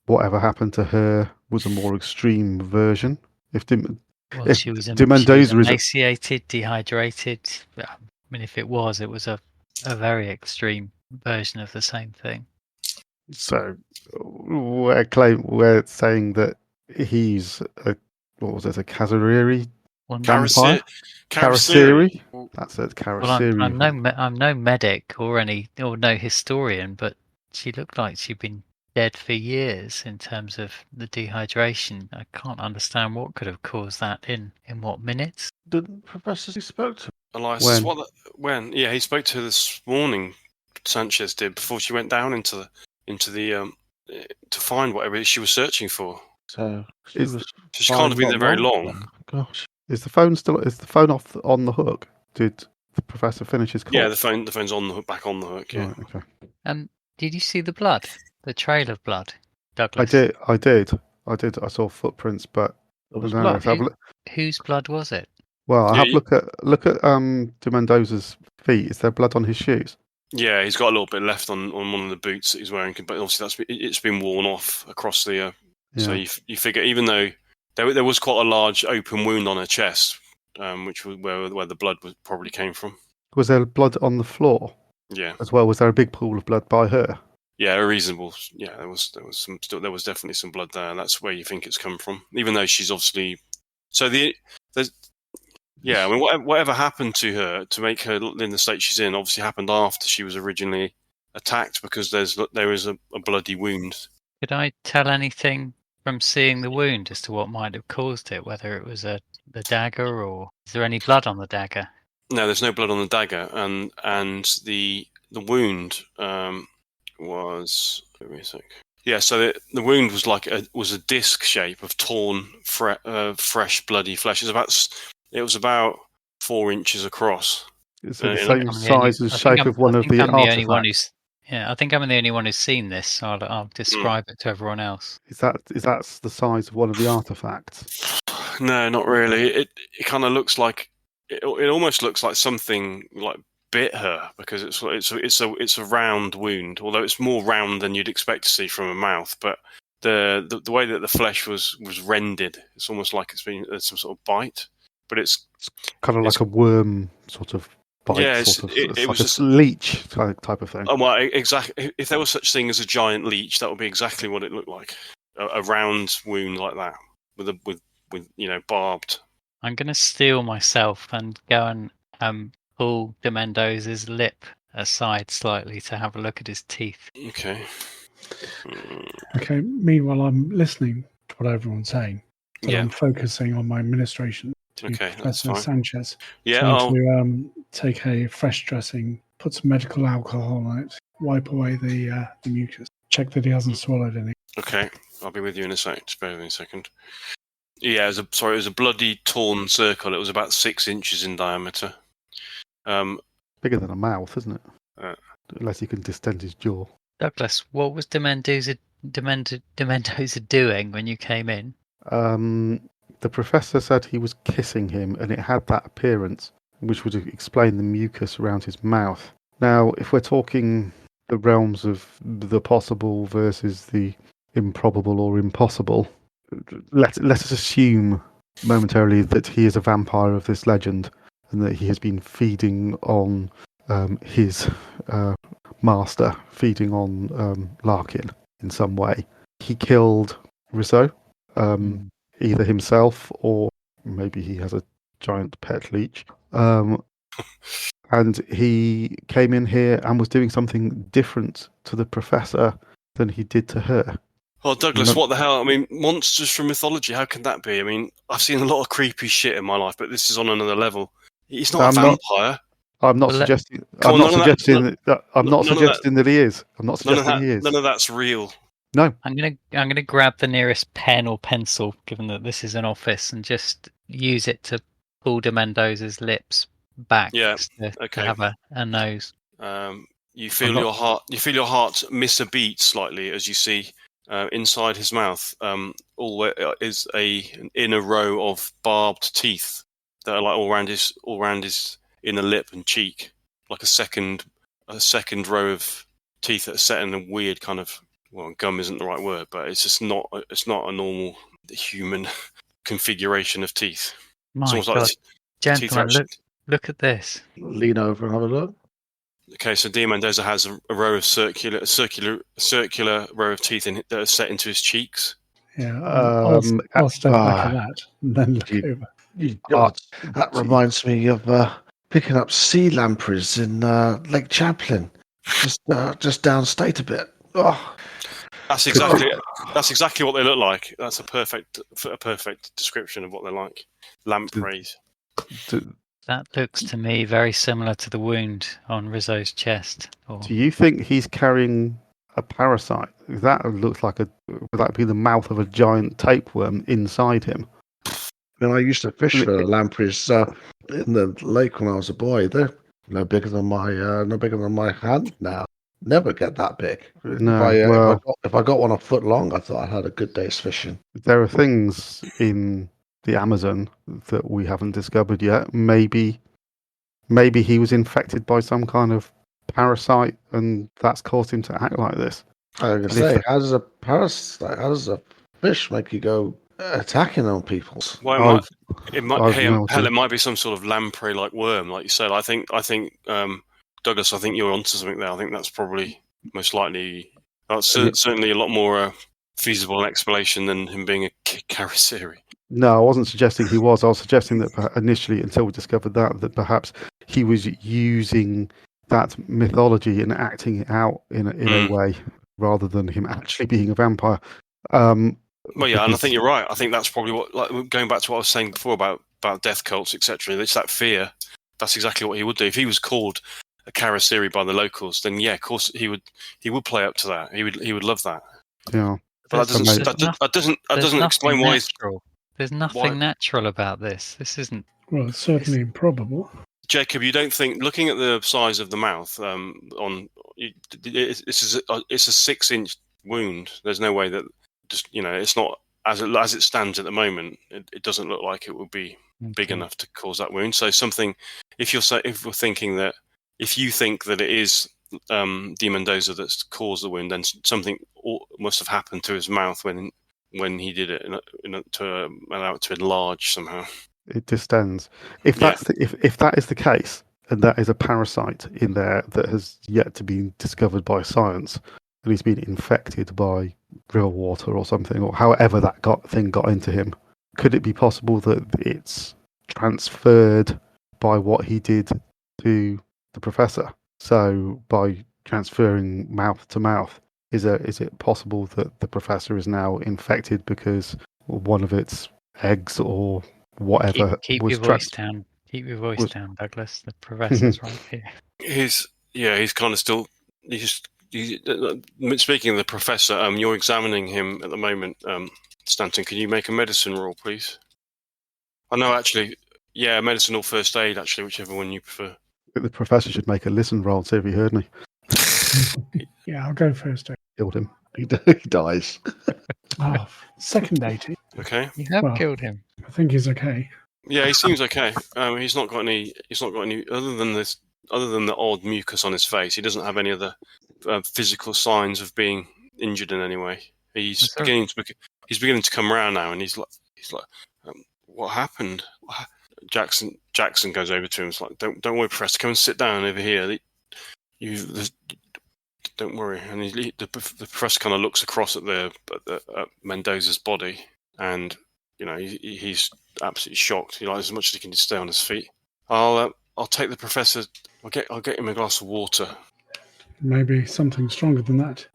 whatever happened to her was a more extreme version? She was Mendoza is emaciated, dehydrated. I mean, if it was a very extreme version of the same thing. So we're saying that he's a Kazariri vampire? Karasiri? That's it, Karasiri. Well, I'm no medic or no historian, but she looked like she'd been dead for years in terms of the dehydration. I can't understand what could have caused that in what minutes. The professor spoke to Elias, when? Yeah, he spoke to her this morning. Sanchez did before she went down into the to find whatever she was searching for. So she can't have been there very long. Gosh, is the phone off on the hook? Did the professor finish his call? Yeah, the phone's on the hook, back on the hook. Yeah. Right, okay. Did you see the blood? The trail of blood, Douglas? I did. I saw footprints, but whose blood was it? Well, I have look at de Mendoza's feet. Is there blood on his shoes? Yeah, he's got a little bit left on one of the boots that he's wearing, but obviously it's been worn off across the. So you figure, even though there was quite a large open wound on her chest, which was where the blood probably came from. Was there blood on the floor? Yeah. As well, was there a big pool of blood by her? Yeah, a reasonable. Yeah, there was definitely some blood there. That's where you think it's come from, even though she's obviously. So I mean, whatever happened to her to make her in the state she's in, obviously happened after she was originally attacked, because there is a bloody wound. Could I tell anything from seeing the wound as to what might have caused it? Whether it was the dagger, or is there any blood on the dagger? No, there's no blood on the dagger, and the wound was. Give me a sec. Yeah, so the wound was a disc shape of torn, fresh, bloody flesh. It was about 4 inches across. It's the same size and shape of one of the artifacts. I think I'm the only one who's seen this, so I'll describe it to everyone else. Is that the size of one of the artifacts? No, not really. It kind of looks like it almost looks like something like bit her, because it's a round wound, although it's more round than you'd expect to see from a mouth. But the way that the flesh was rended, it's almost like it's been some sort of bite. But it's kind of like a worm sort of bite. Yeah, it's like a leech type of thing. Oh, well, exactly. If there was such thing as a giant leech, that would be exactly what it looked like. A round wound like that, with barbed. I'm going to steel myself and go and pull de Mendoza's lip aside slightly to have a look at his teeth. Okay. Okay. Meanwhile, I'm listening to what everyone's saying. So I'm focusing on my administration. Professor Sanchez. Yeah, to take a fresh dressing, put some medical alcohol on it, wipe away the mucus, check that he hasn't swallowed any. Okay, I'll be with you in a sec. Just bear with me a second. Yeah, it was a bloody torn circle. It was about 6 inches in diameter. Bigger than a mouth, isn't it? Unless you can distend his jaw. Douglas, what was de Mendoza doing when you came in? The professor said he was kissing him, and it had that appearance, which would explain the mucus around his mouth. Now, if we're talking the realms of the possible versus the improbable or impossible, let us assume momentarily that he is a vampire of this legend and that he has been feeding on his master, feeding on Larkin in some way. He killed Rousseau, either himself or maybe he has a giant pet leech. And he came in here and was doing something different to the professor than he did to her. Oh, Douglas, what the hell? I mean, monsters from mythology, how can that be? I mean, I've seen a lot of creepy shit in my life, but this is on another level. He's not a vampire. I'm not suggesting. I'm not suggesting that he is. I'm not suggesting he is. None of that's real. No. I'm gonna grab the nearest pen or pencil, given that this is an office, and just use it to pull de Mendoza's lips back to have a nose. You feel your heart. You feel your heart miss a beat slightly as you see inside his mouth. Is an inner row of barbed teeth that are like all around his inner lip and cheek, like a second row of teeth that are set in a weird kind of. Well, gum isn't the right word, but it's just not. It's not a normal human configuration of teeth. My God, gentlemen, look at this. Lean over and have a look. Okay, so D. Mendoza has a row of circular row of teeth that are set into his cheeks. Yeah, I'll step back at that and then look over. That reminds me of picking up sea lampreys in Lake Champlain, just downstate a bit. Oh. That's exactly what they look like. That's a perfect description of what they're like. Lampreys. That looks to me very similar to the wound on Rizzo's chest. Do you think he's carrying a parasite? That looks like would that be the mouth of a giant tapeworm inside him? When I used to fish for lampreys in the lake when I was a boy, they're no bigger than my hand now. Never get that big. No, if I got one a foot long, I thought I had a good day's fishing. There are things in the Amazon that we haven't discovered yet. Maybe he was infected by some kind of parasite, and that's caused him to act like this. I was going to say, how does a fish make you go attacking on people? Well, it might be some sort of lamprey-like worm, like you said. I think. Douglas, I think you're onto something there. I think that's probably most likely. That's certainly a lot more feasible an explanation than him being a Karasiri. No, I wasn't suggesting he was. I was suggesting that initially, until we discovered that perhaps he was using that mythology and acting it out in a way rather than him actually being a vampire. Well, yeah, and I think you're right. I think that's probably what. Like going back to what I was saying before about death cults, etc. It's that fear. That's exactly what he would do if he was called a Karasiri by the locals, then yeah, of course he would play up to that. He would love that. Yeah, but that doesn't explain why. There's nothing natural about this. This isn't. Well, it's certainly improbable. Jacob, you don't think, looking at the size of the mouth, it's a 6-inch wound. There's no way that it's not as it stands at the moment. It doesn't look like it would be big enough to cause that wound. So something, if we're thinking that. If you think that it is D. Mendoza that's caused the wound, then something must have happened to his mouth when he did it to allow it to enlarge somehow. It distends. If that is the case, and that is a parasite in there that has yet to be discovered by science, and he's been infected by river water or something, or however that thing got into him, could it be possible that it's transferred by what he did to the professor? So by transferring mouth to mouth, is it possible that the professor is now infected because one of its eggs or whatever keep your voice down. Keep your voice down, Douglas. The professor's right here. He's kind of still. Speaking of the professor, you're examining him at the moment. Stanton, can you make a medicine roll, please? I know, actually. Yeah, medicine or first aid, actually, whichever one you prefer. The professor should make a listen roll and see if he heard me. Yeah, I'll go first aid. Killed him. He dies. Second aid. Okay. You have killed him. I think he's okay. Yeah, he seems okay. He's not got any other than the odd mucus on his face. He doesn't have any other physical signs of being injured in any way. He's beginning to come around now, and he's like, what happened? Jackson goes over to him. It's like, don't worry, Professor. Come and sit down over here. Don't worry. And the professor kind of looks across at at Mendoza's body, and he's absolutely shocked. He as much as he can just stay on his feet. I'll take the professor. I'll get him a glass of water. Maybe something stronger than that.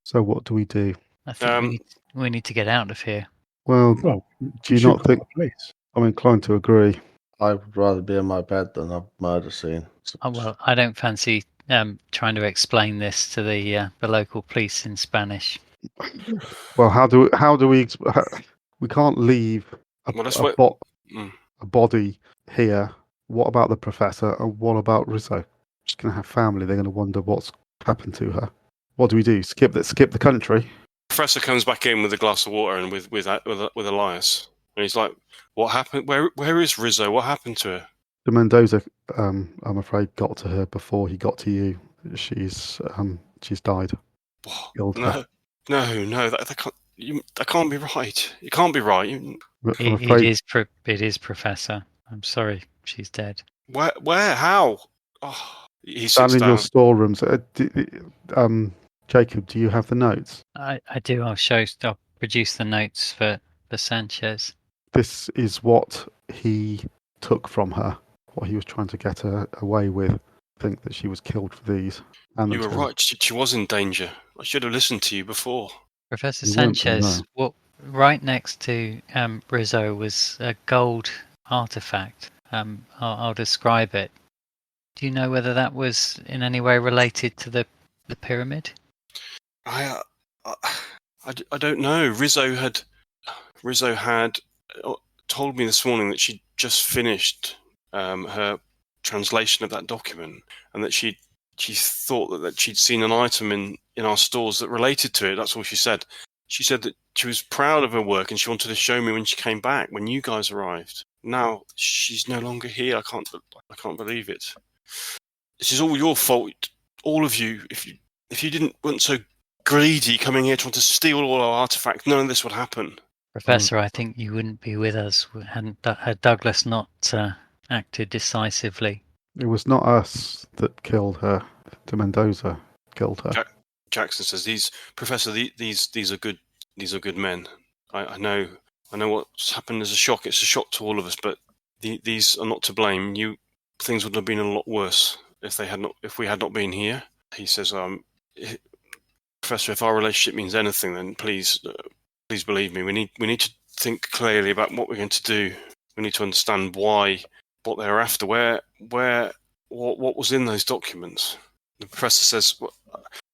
So what do we do? I think we need to get out of here. Well, Well, do you should not call think? the police. I'm inclined to agree. I would rather be in my bed than a murder scene. Oh, well, I don't fancy trying to explain this to the local police in Spanish. Well, how do we? We can't leave a body here. What about the professor? And what about Rizzo? She's going to have family. They're going to wonder what's happened to her. What do we do? Skip the country? Professor comes back in with a glass of water and with Elias, and he's like, "What happened? Where is Rizzo? What happened to her?" The Mendoza, I'm afraid, got to her before he got to you. She's died. No, that can't be right. It can't be right. I'm afraid It is, Professor. I'm sorry, she's dead. Where? How? Oh, he sits down in down. your storerooms. Jacob, do you have the notes? I do. I'll produce the notes for Sanchez. This is what he took from her. What he was trying to get her away with. I think that she was killed for these. And You were right. She was in danger. I should have listened to you before. Professor You weren't, Sanchez, right next to Rizzo was a gold artifact. I'll describe it. Do you know whether that was in any way related to the pyramid? I don't know. Rizzo had told me this morning that she'd just finished her translation of that document, and that she thought that she'd seen an item in our stores that related to it. That's all she said. She said that she was proud of her work and she wanted to show me when she came back, when you guys arrived. Now she's no longer here. I can't believe it. This is all your fault, all of you. If you weren't so greedy, coming here trying to steal all our artifacts, none of this would happen. Professor, I think you wouldn't be with us had Douglas not acted decisively. It was not us that killed her. De Mendoza killed her. Jackson says, "These are good men. I know what's happened is a shock. It's a shock to all of us, but these are not to blame. Things would have been a lot worse if we had not been here." He says, "Professor, if our relationship means anything, then please believe me. We need to think clearly about what we're going to do. We need to understand what they're after. What was in those documents?" The professor says,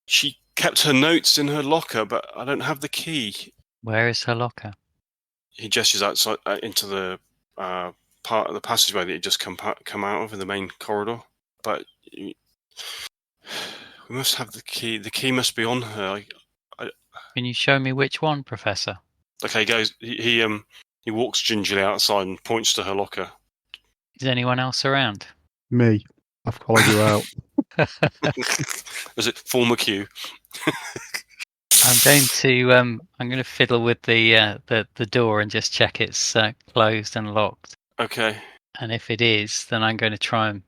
"She kept her notes in her locker, but I don't have the key." Where is her locker? He gestures outside into the part of the passageway that he just come out of in the main corridor. But we must have the key. The key must be on her. Can you show me which one, Professor? Okay, he goes. He walks gingerly outside and points to her locker. Is anyone else around? Me. I've followed you out. Was it former Q? I'm going to fiddle with the door and just check it's closed and locked. Okay. And if it is, then I'm going to try and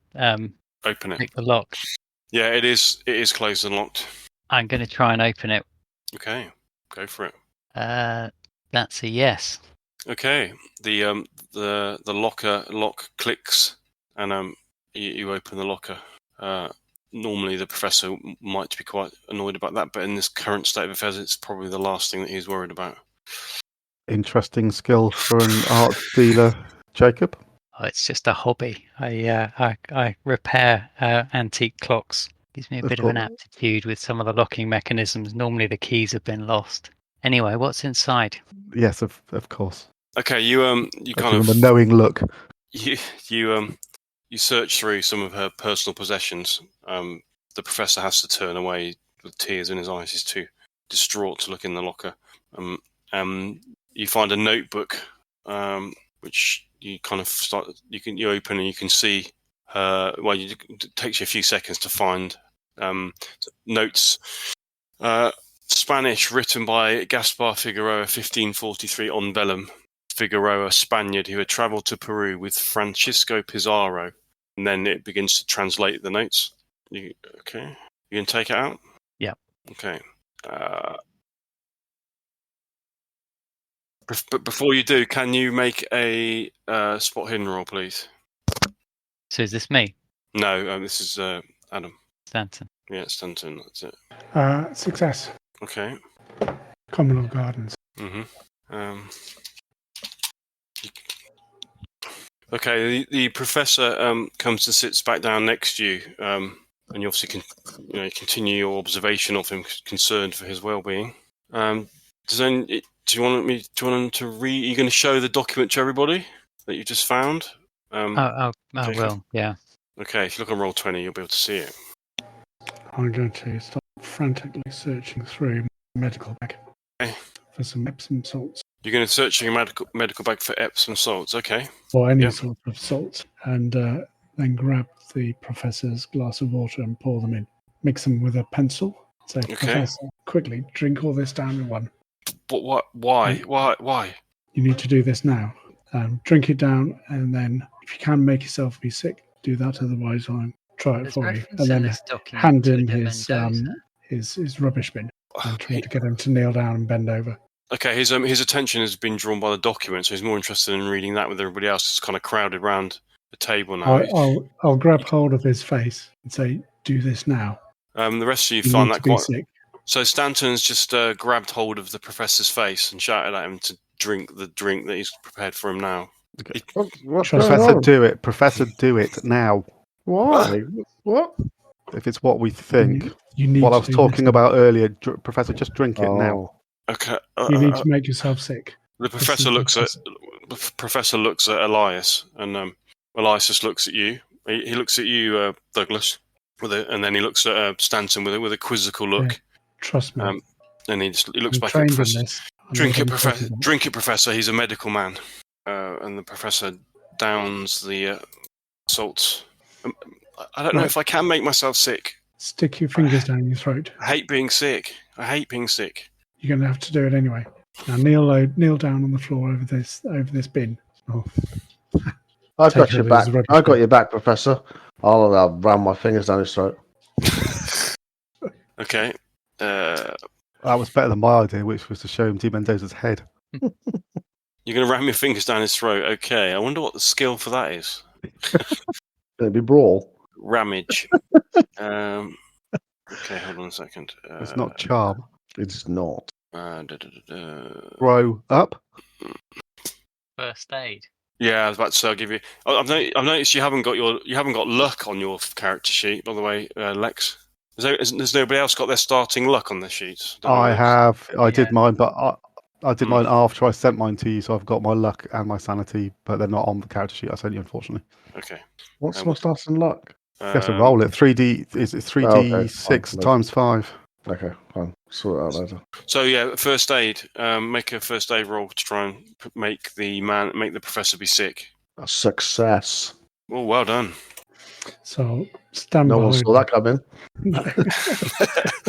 open it. pick the lock. Yeah, it is. It is closed and locked. I'm going to try and open it. Okay, go for it. That's a yes. Okay. The lock clicks, and you open the locker. Normally, the professor might be quite annoyed about that, but in this current state of affairs, it's probably the last thing that he's worried about. Interesting skill for an art dealer, Jacob. Oh, it's just a hobby. I repair antique clocks. Gives me a bit of an aptitude with some of the locking mechanisms. Normally, the keys have been lost. Anyway, what's inside? Yes, of course. Okay, you kind of a knowing look. You search through some of her personal possessions. The professor has to turn away with tears in his eyes. He's too distraught to look in the locker. You find a notebook, which you kind of you open and you can see her. Well, it takes you a few seconds to find notes. Spanish written by Gaspar Figueroa, 1543 on vellum. Figueroa Spaniard who had travelled to Peru with Francisco Pizarro. And then it begins to translate the notes. Okay. You can take it out? Yeah. Okay. But before you do, can you make a spot hidden roll, please? So is this me? No, this is Adam. Stanton. Yeah, Stanton. That's it. Success. Okay. Commonwealth Gardens. Okay. The professor comes and sits back down next to you, and you obviously can, continue your observation of him, concerned for his well-being. Do you want him to read? Are you going to show the document to everybody that you just found? I will. Yeah. Okay. If you look on Roll20, you'll be able to see it. I'm going to start frantically searching through my medical bag for some Epsom salts. You're going to search your medical bag for Epsom salts, okay? Or any sort of salts, and then grab the professor's glass of water and pour them in. Mix them with a pencil. Say, Professor, quickly drink all this down in one. But what? Why? Why? You need to do this now. Drink it down, and then if you can make yourself be sick, do that. Otherwise, I'll try it for you. And then hand him his rubbish bin and try to get him to kneel down and bend over. Okay, his attention has been drawn by the document, so he's more interested in reading that with everybody else. It's kind of crowded around the table now. I'll grab hold of his face and say, "Do this now." The rest of you find that quite. Sick. So Stanton's just grabbed hold of the professor's face and shouted at him to drink the drink that he's prepared for him now. Okay. Professor, do it. Professor, do it now. Why? What? If it's what we think. You need what I was talking about earlier, Professor, just drink it now. Okay. You need to make yourself sick. The professor looks at Elias, and Elias just looks at you. He looks at you, Douglas, and then he looks at Stanton with a quizzical look. Yeah, trust me. And he looks back at Professor. Drink it, Professor. He's a medical man. And the professor downs the salts. I don't know if I can make myself sick. Stick your fingers down your throat. I hate being sick. You're going to have to do it anyway. Now kneel down on the floor over this bin. Oh. I've got your back. I've got your back, Professor. I'll ram my fingers down his throat. Okay. That was better than my idea, which was to show him D. Mendoza's head. You're going to ram your fingers down his throat. Okay. I wonder what the skill for that is. It'd be brawl. Ramage. Okay, hold on a second. It's not charm. It's not. Throw up. First aid. Yeah, I was about to say I'll give you. I've noticed you haven't got luck on your character sheet, by the way, Lex. There's nobody else got their starting luck on their sheets. I have. I did mine, but I did mine after I sent mine to you, so I've got my luck and my sanity, but they're not on the character sheet I sent you, unfortunately. Okay. What's my starting luck? You have to roll it. 3D is 3D6 times 5. Okay, fine. Sort it out later. So yeah, first aid. Make a first aid roll to try and make the professor be sick. A success. Oh, well done. So stand No one saw that coming.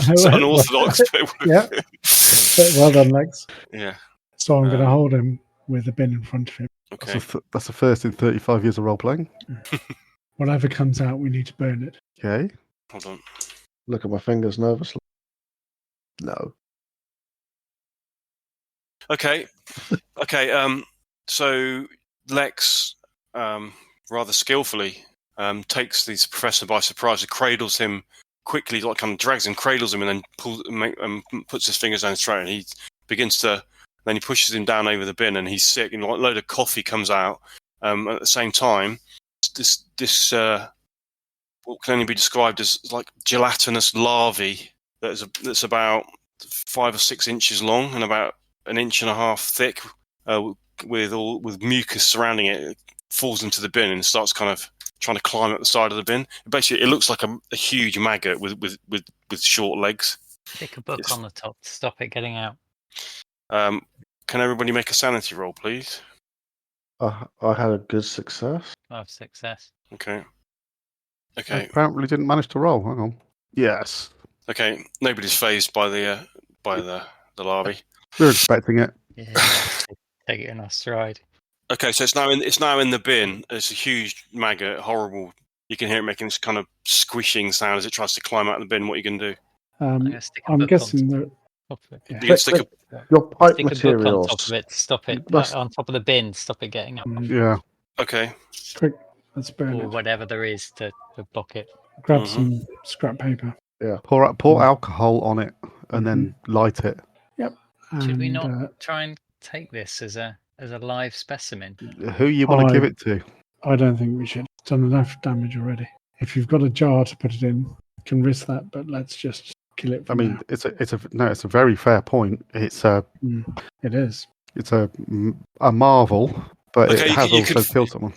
It's unorthodox. Yeah. Well done, Lex. Yeah. So I'm going to hold him with the bin in front of him. Okay. That's the first in 35 years of role playing. Whatever comes out, we need to burn it. Okay. Hold on. Look at my fingers nervously. No. Okay. So Lex, rather skillfully, takes this professor by surprise and cradles him quickly, like kind of drags him, cradles him, and then puts his fingers down his throat, and he begins to. Then he pushes him down over the bin, and he's sick, and a load of coffee comes out. At the same time, this what can only be described as like gelatinous larvae that's about 5 or 6 inches long and about 1.5 inches thick, with mucus surrounding it. It falls into the bin and starts kind of trying to climb up the side of the bin. Basically, it looks like a huge maggot with short legs. Stick a book on the top to stop it getting out. Can everybody make a sanity roll, please? I had a good success. I have success. Okay. I apparently didn't manage to roll. Hang on. Yes. Okay. Nobody's phased by the larvae. We were expecting it. Yeah. take it in our stride. Okay, so it's now in the bin. It's a huge maggot, horrible. You can hear it making this kind of squishing sound as it tries to climb out of the bin. What are you going to do? I'm going to stick a I'm book guessing on that. top of it. Yeah. You can stick Your pipe Stick a book on materials. top of it to stop it Must- on top of the bin. Stop it getting up, Yeah. Okay. Quick, let's burn or it. whatever there is to block it. Grab Mhm. some scrap paper. Pour alcohol on it and then light it. Should we And, not try and take this as a live specimen? Who you want to I- give it to? I don't think we should. It's done enough damage already. If you've got a jar to put it in, you can risk that, but let's just kill it for I mean, now. it's a very fair point. It's a It is. marvel, but Okay, it has you also could- killed someone.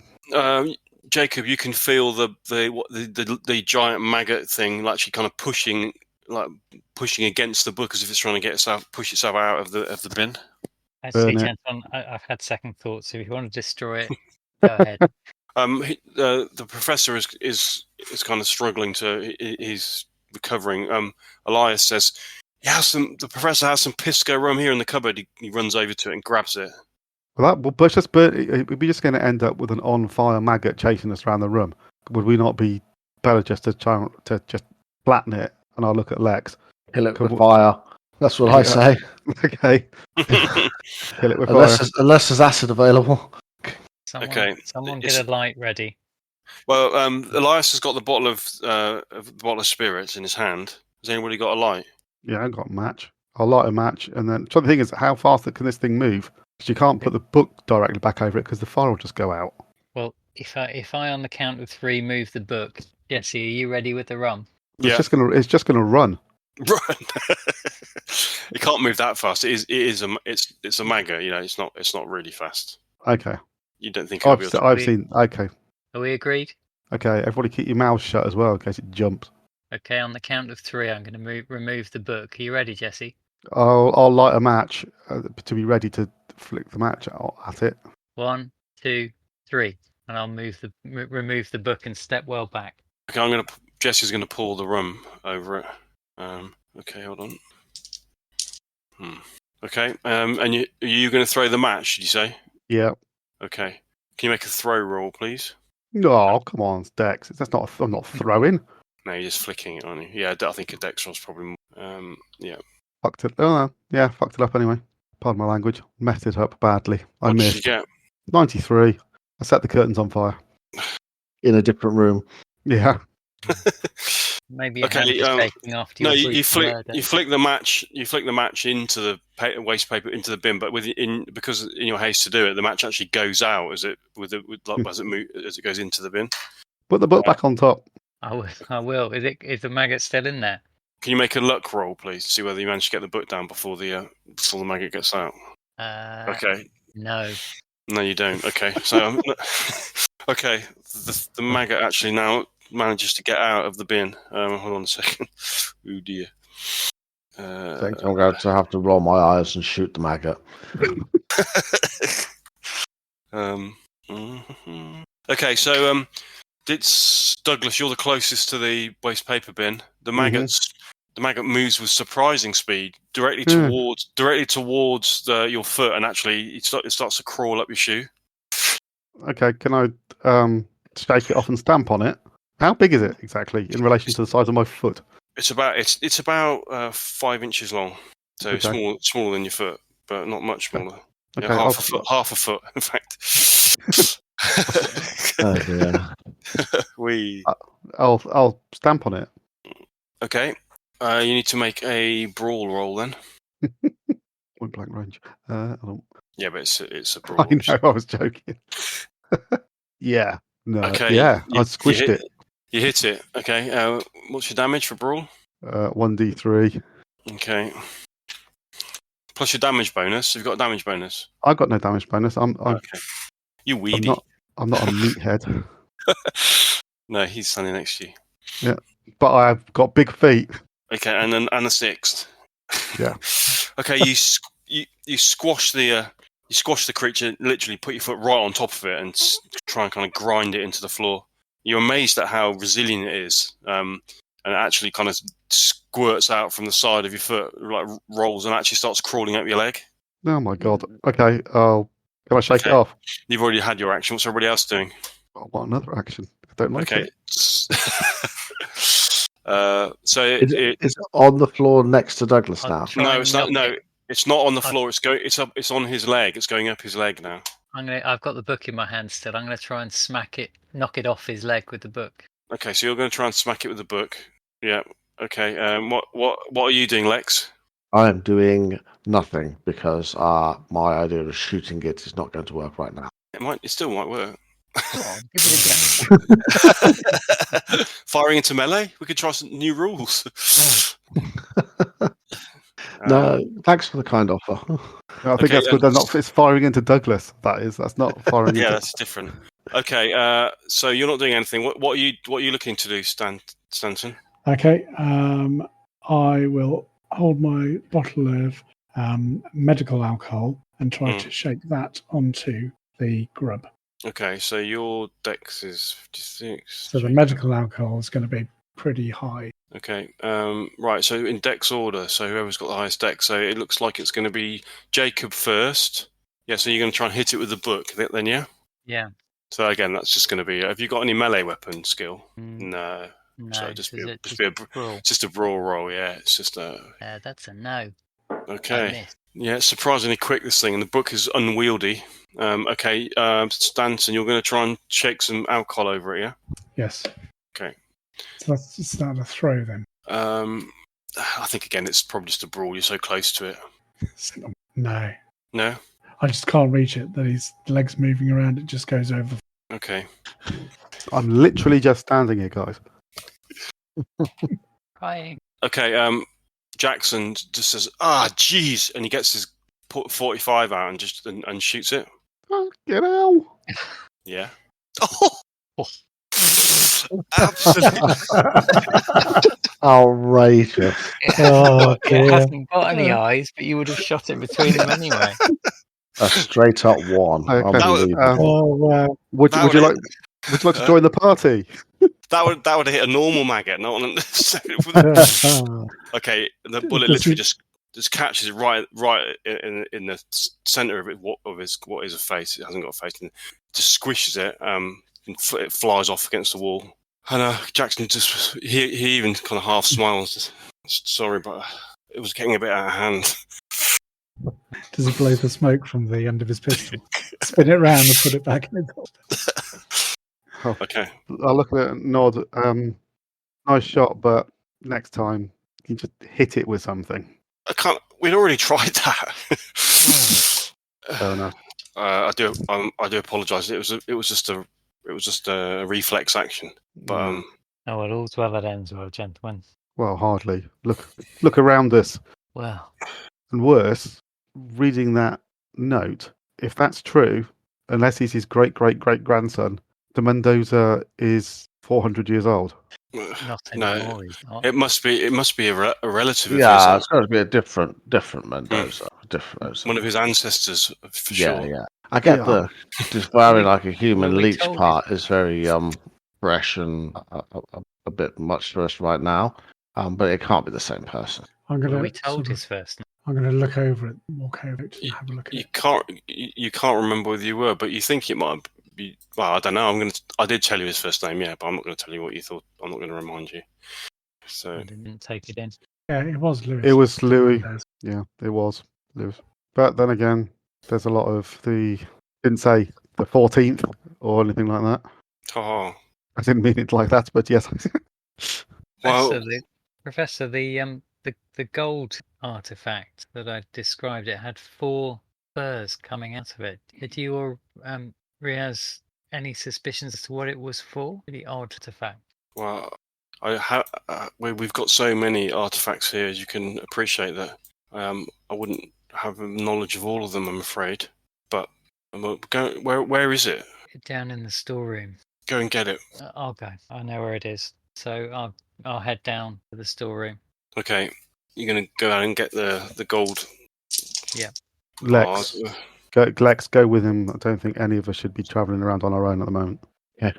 Jacob, you can feel the giant maggot thing actually kind of pushing against the book as if it's trying to push itself out of the bin. Actually, Burn it. gentlemen, I've had second thoughts. So if you want to destroy it, go ahead. The professor is kind of struggling he's recovering. Elias says the professor has some pisco rum here in the cupboard. He runs over to it and grabs it. Well, let's just burn it. We're just going to end up with an on-fire maggot chasing us around the room. Would we not be better just to try to just flatten it? And I'll look at Lex. Kill it with fire. That's what I say. Okay. Kill it with Unless fire. unless there's acid available. Someone get a light ready. Well, Elias has got the bottle of spirits in his hand. Has anybody got a light? Yeah, I got a match. I'll light a match, and then. So the thing is, how fast can this thing move? Because you can't put the book directly back over it because the fire will just go out. Well, if I on the count of 3 move the book, Jesse, are you ready with the rum? It's just gonna run. Run. It can't move that fast. It's a maggot. You know, it's not really fast. Okay. You don't think it'll be able to... I've seen. Okay. Are we agreed? Okay. Everybody, keep your mouths shut as well in case it jumps. Okay, on the count of 3, I'm going to remove the book. Are you ready, Jesse? I'll light a match to be ready to flick the match at it. 1, 2, 3, and I'll remove the book and step well back. Okay, Jesse's gonna pour the rum over it. Okay, hold on. Okay, and are you going to throw the match? Did you say? Yeah. Okay. Can you make a throw roll, please? No, come on, Dex. I'm not throwing. No, you're just flicking it, aren't you? Yeah, I think a Dex roll's probably. Yeah. Fucked it. Oh no. Yeah, fucked it up anyway. Pardon my language. Messed it up badly. I What did missed. you get? 93. I set the curtains on fire. In a different room. Yeah. Maybe your Okay, hand is shaking after your No, you brutal murder. flick the match. You flick the match into the waste paper into the bin, but because in your haste to do it, the match actually goes out as it as it goes into the bin. Put the book back on top. I will. Is the maggot still in there? Can you make a luck roll, please, to see whether you manage to get the book down before the maggot gets out? Okay. No. No, you don't. Okay, so okay, the maggot actually now manages to get out of the bin. Hold on a second. Oh dear. I think I'm going to have to roll my eyes and shoot the maggot. Okay, so it's Douglas. You're the closest to the waste paper bin. The maggot moves with surprising speed directly towards your foot, and actually it starts to crawl up your shoe. Okay, can I shake it off and stamp on it? How big is it exactly in relation to the size of my foot? It's about 5 inches long, so Okay. smaller than your foot, but not much smaller. Okay, Yeah, half a foot, in fact. Oh dear. I'll stamp on it. Okay. You need to make a brawl roll then. Point blank range. I don't. Yeah, but it's a brawl. I know. I was joking. Yeah. No. Okay. Yeah. I squished it. You hit it. Okay. What's your damage for brawl? 1d3. Okay. Plus your damage bonus. You've got a damage bonus. I got no damage bonus. I'm Okay. You weenie. I'm not a meathead. No, he's standing next to you. Yeah. But I've got big feet. Okay, and a 6th. Yeah. Okay, you squash the creature. Literally, put your foot right on top of it and try and kind of grind it into the floor. You're amazed at how resilient it is, and it actually kind of squirts out from the side of your foot, like rolls, and actually starts crawling up your leg. Oh my god. Okay. I'll Can I shake it off? You've already had your action. What's everybody else doing? I want another action. I don't like it. So it's on the floor next to Douglas now. No, it's not. No, it's not on the floor. It's up. It's on his leg. It's going up his leg now. I've got the book in my hand still. I'm going to try and knock it off his leg with the book. Okay, so you're going to try and smack it with the book. Yeah. Okay. What are you doing, Lex? I am doing nothing because my idea of shooting it is not going to work right now. It still might work. Come on, give it a go. Firing into melee? We could try some new rules. No, thanks for the kind offer. I think that's good. It's firing into Douglas. That's not firing. Yeah, that's different. Okay, so you're not doing anything. What are you looking to do, Stanton? Okay, I will hold my bottle of medical alcohol and try to shake that onto the grub. Okay, so your dex is 56. So the medical alcohol is going to be pretty high. Okay, right, so in dex order, so whoever's got the highest dex, so it looks like it's going to be Jacob first. Yeah, so you're going to try and hit it with the book then, yeah? Yeah. So again, that's just going to be, have you got any melee weapon skill? No. So just be a brawl roll, yeah. It's just a... that's a no. Okay. Yeah, it's surprisingly quick, this thing, and the book is unwieldy. Okay, Stanton, you're going to try and shake some alcohol over it, yeah? Yes. Okay. So let's start a throw then. I think, again, it's probably just a brawl. You're so close to it. No. No? I just can't reach it. That his legs moving around, it just goes over. Okay. I'm literally just standing here, guys. Crying. Okay, Jackson just says, jeez, and he gets his 45 out and shoots it. Oh, get out! Yeah. Oh! Absolutely. Outrageous. It hasn't got any eyes, but you would have shot it between them anyway. A straight up one. Okay. Wow. Would you like to join the party? That would have hit a normal maggot, not on. Okay, the bullet literally just catches it right in the center of it. What is a face? It hasn't got a face. And just squishes it. It flies off against the wall. And Jackson he even kind of half smiles. Sorry, but it was getting a bit out of hand. Does he blow the smoke from the end of his pistol? Spin it round and put it back in the Oh, okay. I'll look at it and nod. Nice shot, but next time you just hit it with something. I can't. We'd already tried that. Fair enough. I do apologise. It was just a reflex action. But Oh, well, all's well that ends well, gentlemen. Well, hardly. Look around us. Well, and worse, reading that note. If that's true, unless he's his great-great-great-grandson, the Mendoza is 400 years old. Not anymore. He's not. It must be a relative. Yeah, it's got to be a different Mendoza. One of his ancestors, for sure. Yeah. I get the devouring like a human leech part is very fresh and a bit much for us right now, but it can't be the same person. We told his first name. I'm going to look over it, walk over it, and have a look at it. You can't remember whether you were, but you think it might be. Well, I don't know. I did tell you his first name, yeah, but I'm not going to tell you what you thought. I'm not going to remind you. So I didn't take it in. Yeah, it was Louis. It was Louis. Yeah, it was Louis. But then again, there's a lot of didn't say the 14th or anything like that. Oh. I didn't mean it like that, but yes. Professor, the gold artifact that I described, it had 4 spurs coming out of it. Did you or Riaz any suspicions as to what it was for? Really odd artifact. Well, we've got so many artifacts here, as you can appreciate that. I wouldn't have knowledge of all of them, I'm afraid. But where is it? Down in the storeroom. Go and get it. I'll go. I know where it is. So I'll head down to the storeroom. Okay, you're going to go out and get the gold. Yeah. Lex, go with him. I don't think any of us should be travelling around on our own at the moment. Yeah.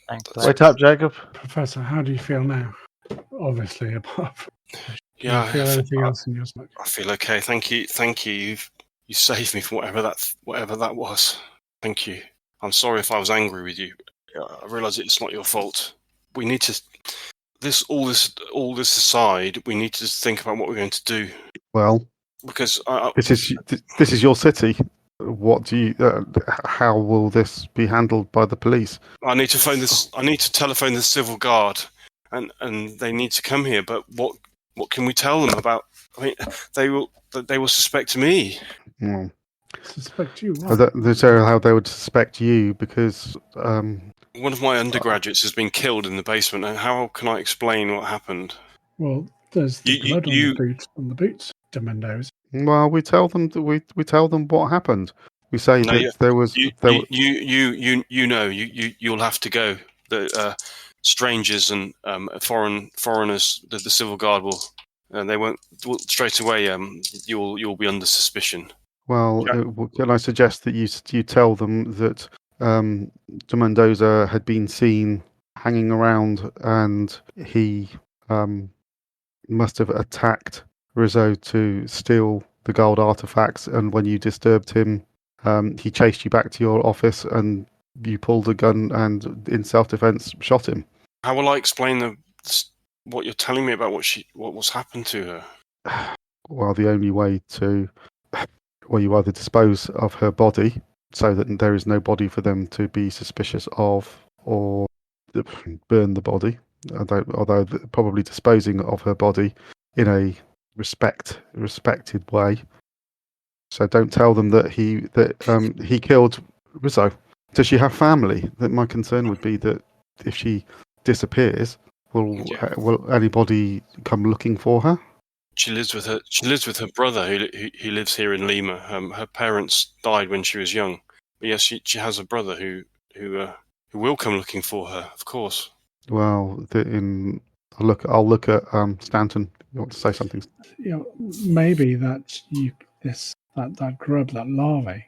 Thanks. Wait up, Jacob. Professor, how do you feel now? Obviously, apart from... Yeah. Do you feel anything else in your stomach? I feel okay. Thank you. You saved me from whatever that was. Thank you. I'm sorry if I was angry with you. I realise it's not your fault. We need to all this aside. We need to think about what we're going to do. Well, because this is your city. What do you? How will this be handled by the police? I need to phone this. I need to telephone the civil guard, and they need to come here. But what can we tell them about? I mean, they will suspect me. Well, suspect you? There's how they would suspect you because one of my undergraduates has been killed in the basement. And how can I explain what happened? Well, there's the blood on the boots. De Mendoza. Well, we tell them we tell them what happened. We say there was. You'll have to go. The strangers and foreigners. The civil guard will. And they won't straight away. You'll be under suspicion. Well, can I suggest that you tell them that de Mendoza had been seen hanging around, and he must have attacked Rizzo to steal the gold artifacts, and when you disturbed him, he chased you back to your office, and you pulled a gun and, in self-defense, shot him. How will I explain what you're telling me about what's happened to her? Well, the only way to, you either dispose of her body so that there is no body for them to be suspicious of, or burn the body. Although probably disposing of her body in a respected way. So don't tell them that he killed Rizzo. Does she have family? That my concern would be that if she disappears, will anybody come looking for her? She lives with her brother who lives here in Lima. Her parents died when she was young. But yes, she has a brother who will come looking for her, of course. Well, I'll look at Stanton. You want to say something? Maybe that that grub, that larvae.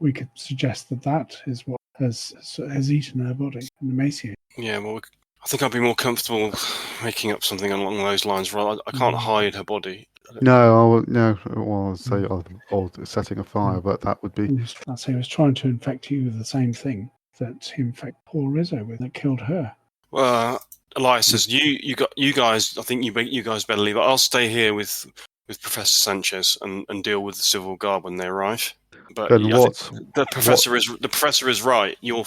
We could suggest that is what has eaten her body and emaciated. Yeah, well, I think I'd be more comfortable making up something along those lines. Right, I can't hide her body. No. Well, I'd say or setting a fire, but that would be. That's he was trying to infect you with the same thing that he infected poor Rizzo with, that killed her. Well, Elias says you guys. I think you guys better leave. I'll stay here with Professor Sanchez and deal with the civil guard when they arrive. But the professor is right. Your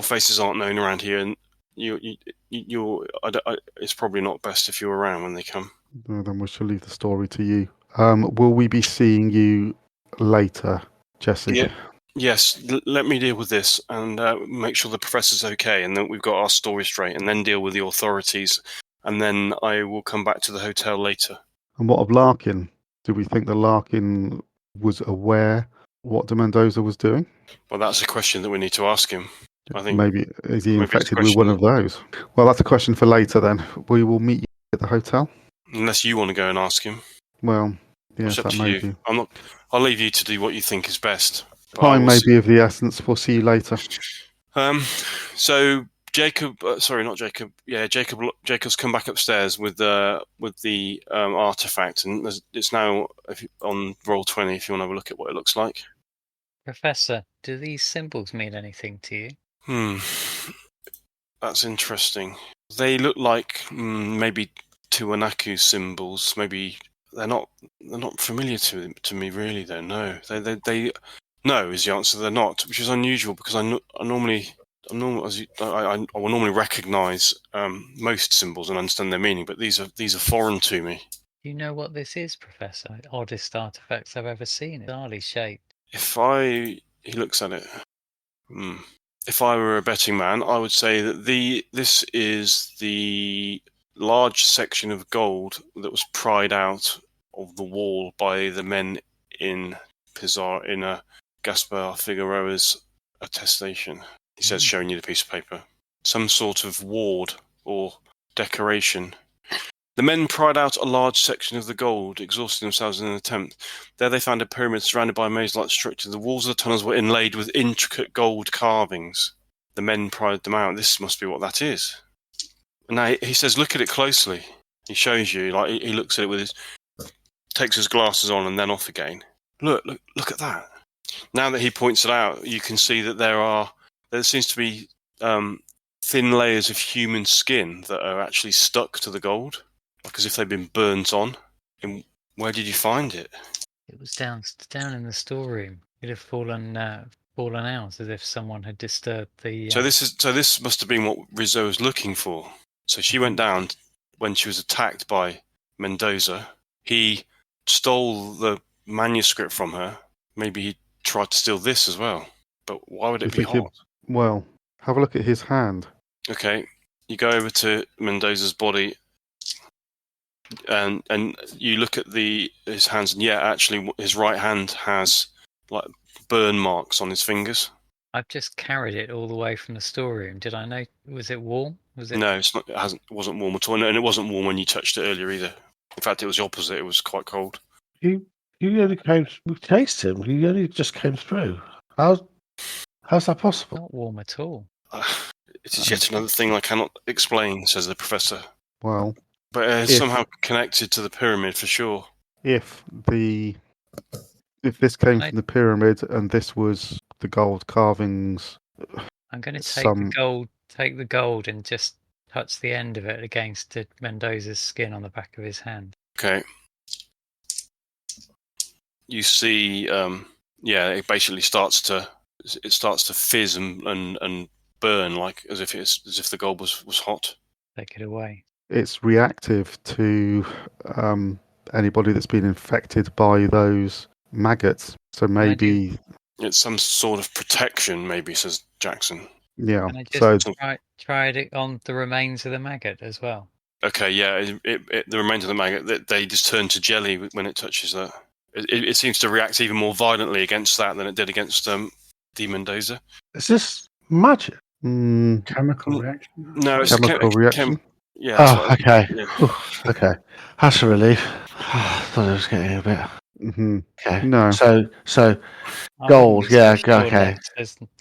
faces aren't known around here, and it's probably not best if you're around when they come. No, then we shall leave the story to you. Will we be seeing you later, Jesse? Yeah. Yes, let me deal with this and make sure the professor's okay, and then we've got our story straight, and then deal with the authorities, and then I will come back to the hotel later. And what of Larkin? Do we think that Larkin was aware what de Mendoza was doing? Well, that's a question that we need to ask him. I think maybe is he infected with one of those? Well, that's a question for later then. We will meet you at the hotel. Unless you want to go and ask him. Well, yes, that may be. I'll leave you to do what you think is best. Time may be of the essence. We'll see you later. So Jacob, sorry, not Jacob. Yeah, Jacob's come back upstairs with the artifact, and it's now on Roll20 if you want to have a look at what it looks like. Professor, do these symbols mean anything to you? That's interesting. They look like maybe Tiwanaku symbols. Maybe they're not familiar to me really. Though no, they no is the answer. They're not, which is unusual because I will normally recognise most symbols and understand their meaning, but these are foreign to me. You know what this is, Professor? Oddest artifacts I've ever seen. Bizarrely shaped. He looks at it. If I were a betting man, I would say that this is the large section of gold that was pried out of the wall by the men in Gaspar Figueroa's attestation. He says, showing you the piece of paper. Some sort of ward or decoration. The men pried out a large section of the gold, exhausting themselves in an attempt. There they found a pyramid surrounded by a maze-like structure. The walls of the tunnels were inlaid with intricate gold carvings. The men pried them out. This must be what that is. And now he says, look at it closely. He shows you, like he looks at it with takes his glasses on and then off again. Look at that. Now that he points it out, you can see that there seems to be thin layers of human skin that are actually stuck to the gold, like as if they've been burnt on. And where did you find it? It was down in the storeroom. It had fallen out as if someone had disturbed the. So this must have been what Rizzo was looking for. So she went down when she was attacked by Mendoza. He stole the manuscript from her. Maybe he tried to steal this as well. But why would it be hot? Well, have a look at his hand. Okay, you go over to Mendoza's body, and you look at his hands, and actually, his right hand has like burn marks on his fingers. I've just carried it all the way from the storeroom. Did I know? Was it warm? Was it? No, it's not. It wasn't warm at all, and it wasn't warm when you touched it earlier either. In fact, it was the opposite. It was quite cold. You only came. We tasted him. You only just came through. How's that possible? Not warm at all. It is yet another thing I cannot explain, says the professor. Well, but it's somehow connected to the pyramid for sure. If this came from the pyramid and this was the gold carvings, I'm going to take the gold and just touch the end of it against Mendoza's skin on the back of his hand. Okay. You see, it basically starts to fizz and burn, like as if the gold was hot. Take it away. It's reactive to anybody that's been infected by those maggots. So maybe it's some sort of protection, maybe, says Jackson. Yeah. Can I just tried it on the remains of the maggot as well? Okay, yeah. The remains of the maggot, they just turn to jelly when it touches that. It seems to react even more violently against that than it did against D. Mendoza. Is this magic? Chemical reaction? No, it's chemical reaction. Yeah. Oh, okay. Okay. That's a relief. I thought I was getting a bit. Mm-hmm. Okay. No. So gold. Yeah. Okay.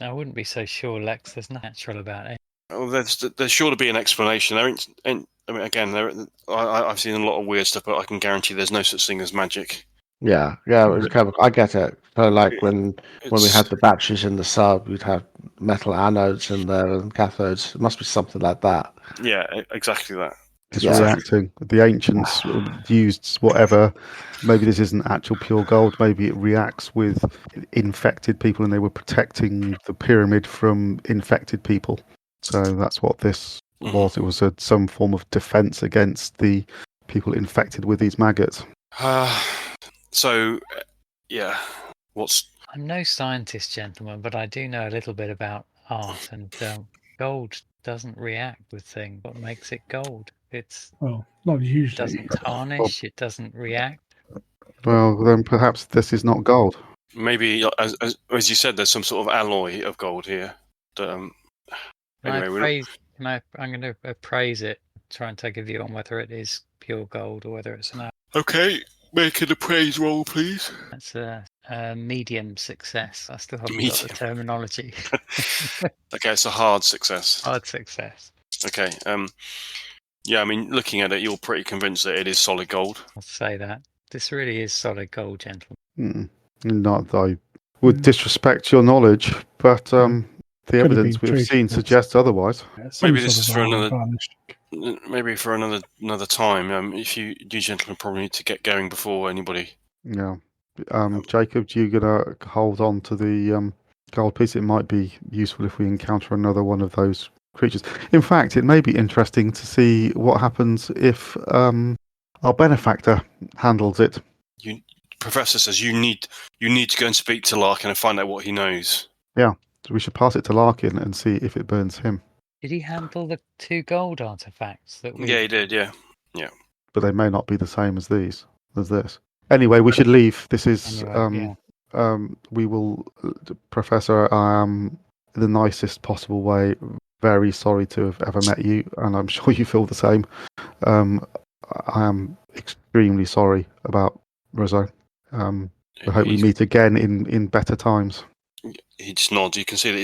I wouldn't be so sure, Lex. There's nothing natural about it. Well, there's sure to be an explanation. I mean, again, I've seen a lot of weird stuff, but I can guarantee there's no such thing as magic. Yeah, it was chemical. I get it. So, like when we had the batteries in the sub, we'd have metal anodes in there and cathodes. It must be something like that. Yeah, exactly that. It's reacting. The ancients used whatever. Maybe this isn't actual pure gold. Maybe it reacts with infected people, and they were protecting the pyramid from infected people. So that's what this was. It was some form of defense against the people infected with these maggots. So, I'm no scientist, gentlemen, but I do know a little bit about art, and gold doesn't react with things. What makes it gold? Not usually. It doesn't tarnish. It doesn't react. Well, then perhaps this is not gold. Maybe, as you said, there's some sort of alloy of gold here. I'm going to appraise it, try and take a view on whether it is pure gold or whether it's an alloy. Okay, make an appraise roll, please. That's a medium success. I still haven't got the terminology. Okay, it's a hard success. Hard success. Okay. I mean, looking at it, you're pretty convinced that it is solid gold. I'll say that. This really is solid gold, gentlemen. Not that I would disrespect your knowledge, but the evidence we've seen suggests otherwise. Maybe this is for another. Maybe for another time. If you gentlemen probably need to get going before anybody. Yeah. Jacob, you gonna hold on to the gold piece? It might be useful if we encounter another one of those creatures. In fact, it may be interesting to see what happens if our benefactor handles it. Professor says you need to go and speak to Larkin and find out what he knows. Yeah, so we should pass it to Larkin and see if it burns him. Did he handle the 2 gold artifacts that we? Yeah, he did. Yeah. But they may not be the same as this. Anyway, we should leave. This is we will, Professor. I am in the nicest possible way very sorry to have ever met you, and I'm sure you feel the same. I am extremely sorry about Rizzo. I hope we meet again in better times. He just nods. You can see that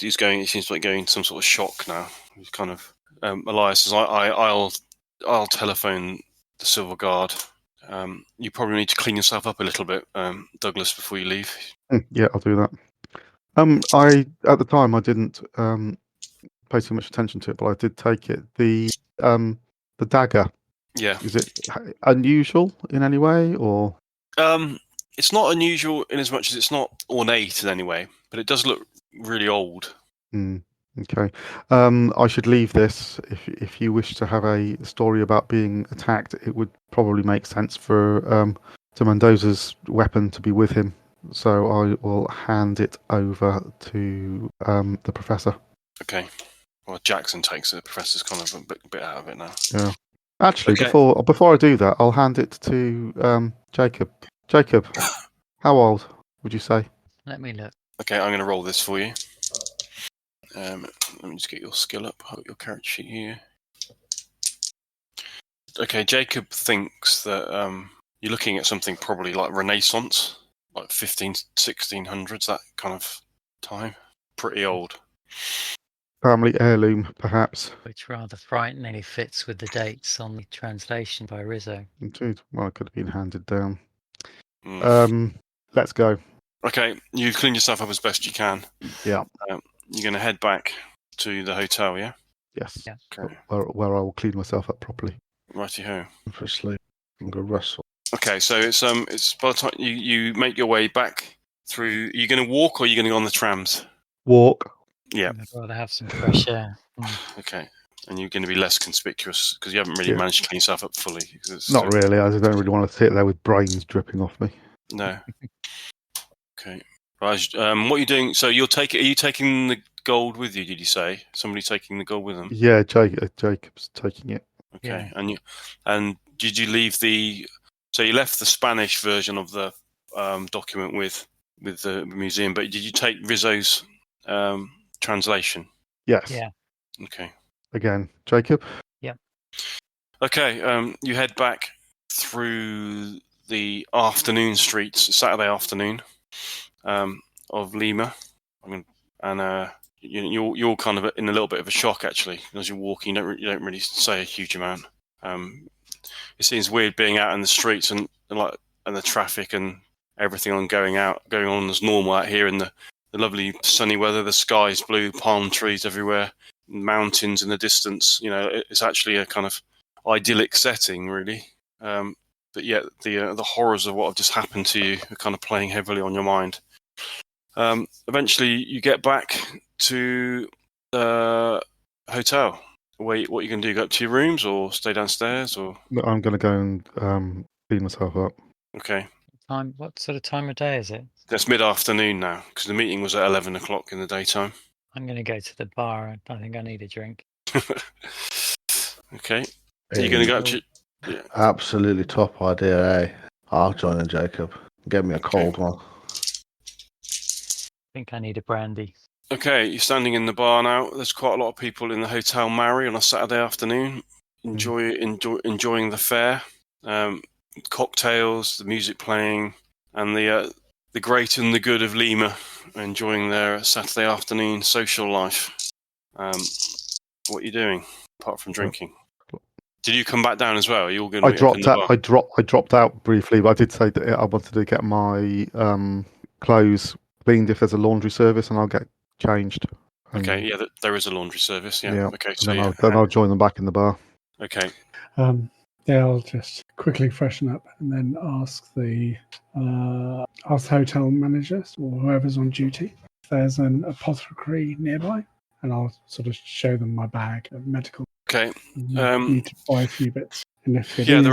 he's going. He seems like going into some sort of shock now. He's kind of. Elias says, "I'll telephone the Silver Guard You probably need to clean yourself up a little bit, Douglas, before you leave. Yeah, I'll do that. I at the time I didn't pay too much attention to it, but I did take it. The dagger, Yeah. is it unusual in any way, or? It's not unusual in as much as it's not ornate in any way, but it does look really old. Okay. I should leave this. If you wish to have a story about being attacked, it would probably make sense for Mendoza's weapon to be with him. So I will hand it over to the professor. Okay. Well, Jackson takes it. The professor's kind of a bit out of it now. Yeah. Actually, Okay. before I do that, I'll hand it to Jacob. Jacob, how old would you say? Let me look. Okay, I'm going to roll this for you. Let me just get your skill up, your character sheet here. Okay, Jacob thinks that you're looking at something probably like Renaissance, like 1600s, that kind of time. Pretty old. Family heirloom, perhaps. Which rather frighteningly fits with the dates on the translation by Rizzo. Indeed. Well, it could have been handed down. Mm. Let's go. Okay, you clean yourself up as best you can. Yeah. You're going to head back to the hotel, yeah? Yes. Yeah. Okay. Where I will clean myself up properly. Righty-ho. For sleep. I'm going to wrestle. Okay, so it's by the time you make your way back through. Are you going to walk or are you going to go on the trams? Walk. Yeah. I'd rather have some fresh air. Okay, and you're going to be less conspicuous because you haven't really managed to clean yourself up fully. Not really. I don't really want to sit there with brains dripping off me. No. Okay. Raj, what are you doing? So you're taking? Are you taking the gold with you? Did you say somebody taking the gold with them? Yeah, Jacob's taking it. Okay, Yeah. And did you leave the? So you left the Spanish version of the document with the museum, but did you take Rizzo's translation? Yes. Yeah. Okay. Again, Jacob. Yeah. Okay. You head back through the afternoon streets, Saturday afternoon, of Lima, and you're kind of in a little bit of a shock actually as you're walking. You don't really say a huge amount. It seems weird being out in the streets and the traffic and everything going on as normal out here in the lovely sunny weather. The sky's blue, palm trees everywhere, mountains in the distance. It's actually a kind of idyllic setting, really. But yet the horrors of what have just happened to you are kind of playing heavily on your mind. Eventually, you get back to the hotel. Wait, what are you going to do? Go up to your rooms or stay downstairs? Or I'm going to go and clean myself up. Okay. What sort of time of day is it? It's mid-afternoon now because the meeting was at 11 o'clock in the daytime. I'm going to go to the bar. I think I need a drink. Okay. Are you going to go up to... Yeah. Absolutely top idea, eh? I'll join in, Jacob. Get me a cold one. I think I need a brandy. Okay, you're standing in the bar now. There's quite a lot of people in the Hotel Mary on a Saturday afternoon, enjoying the fare, cocktails, the music playing, and the great and the good of Lima enjoying their Saturday afternoon social life. What are you doing apart from drinking? Did you come back down as well? Are you all going to I dropped out briefly, but I did say that I wanted to get my clothes cleaned if there's a laundry service, and I'll get changed. Okay, yeah, there is a laundry service. Yeah. Okay, so then I'll join them back in the bar. Okay. I'll just quickly freshen up and then ask the hotel managers or whoever's on duty if there's an apothecary nearby, and I'll sort of show them my bag of medical. Okay. Need to buy a few bits, and if it the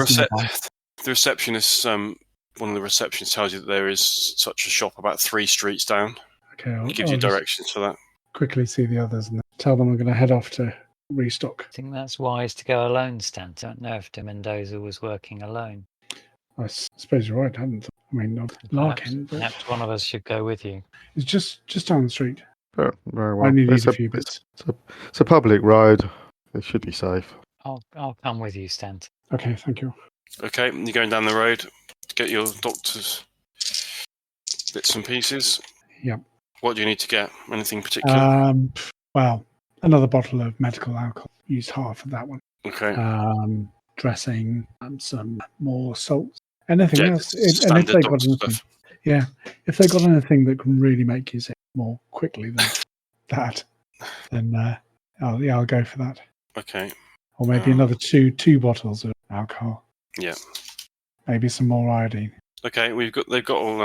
receptionist, one of the receptionists tells you that there is such a shop about 3 streets down. Okay, It gives you directions for that. Quickly see the others and tell them I'm going to head off to restock. I think that's wise to go alone, Stan. I don't know if de Mendoza was working alone. I suppose you're right, I hadn't. I mean, not Larkin, but perhaps one of us should go with you. It's just down the street. Very well. I only need a few bits. It's a public road. It should be safe. I'll come with you, Stan. Okay, thank you. Okay, you're going down the road to get your doctor's bits and pieces. Yep. What do you need to get? Anything particular? Well, another bottle of medical alcohol. Used half of that one. Okay. Dressing, some more salt, Anything Yeah, else? And if standard they got doctor anything, stuff. yeah, if they got anything that can really make you sick more quickly than that, then I'll go for that. Okay. Or maybe another two bottles of alcohol. Yeah. Maybe some more iodine. Okay, they've got all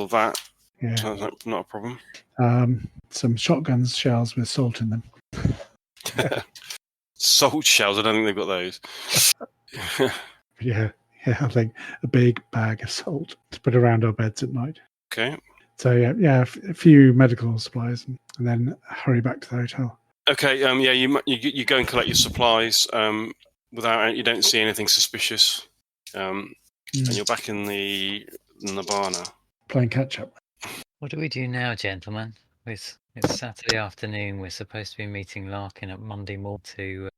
of that. Yeah. So that's not a problem. Some shotgun shells with salt in them. Salt shells. I don't think they've got those. Yeah, I think a big bag of salt to put around our beds at night. Okay. So a few medical supplies, and then hurry back to the hotel. Okay. Yeah. You go and collect your supplies. Without you don't see anything suspicious. And you're back in the bar now. Playing catch up. What do we do now, gentlemen? It's Saturday afternoon. We're supposed to be meeting Larkin at Monday morning to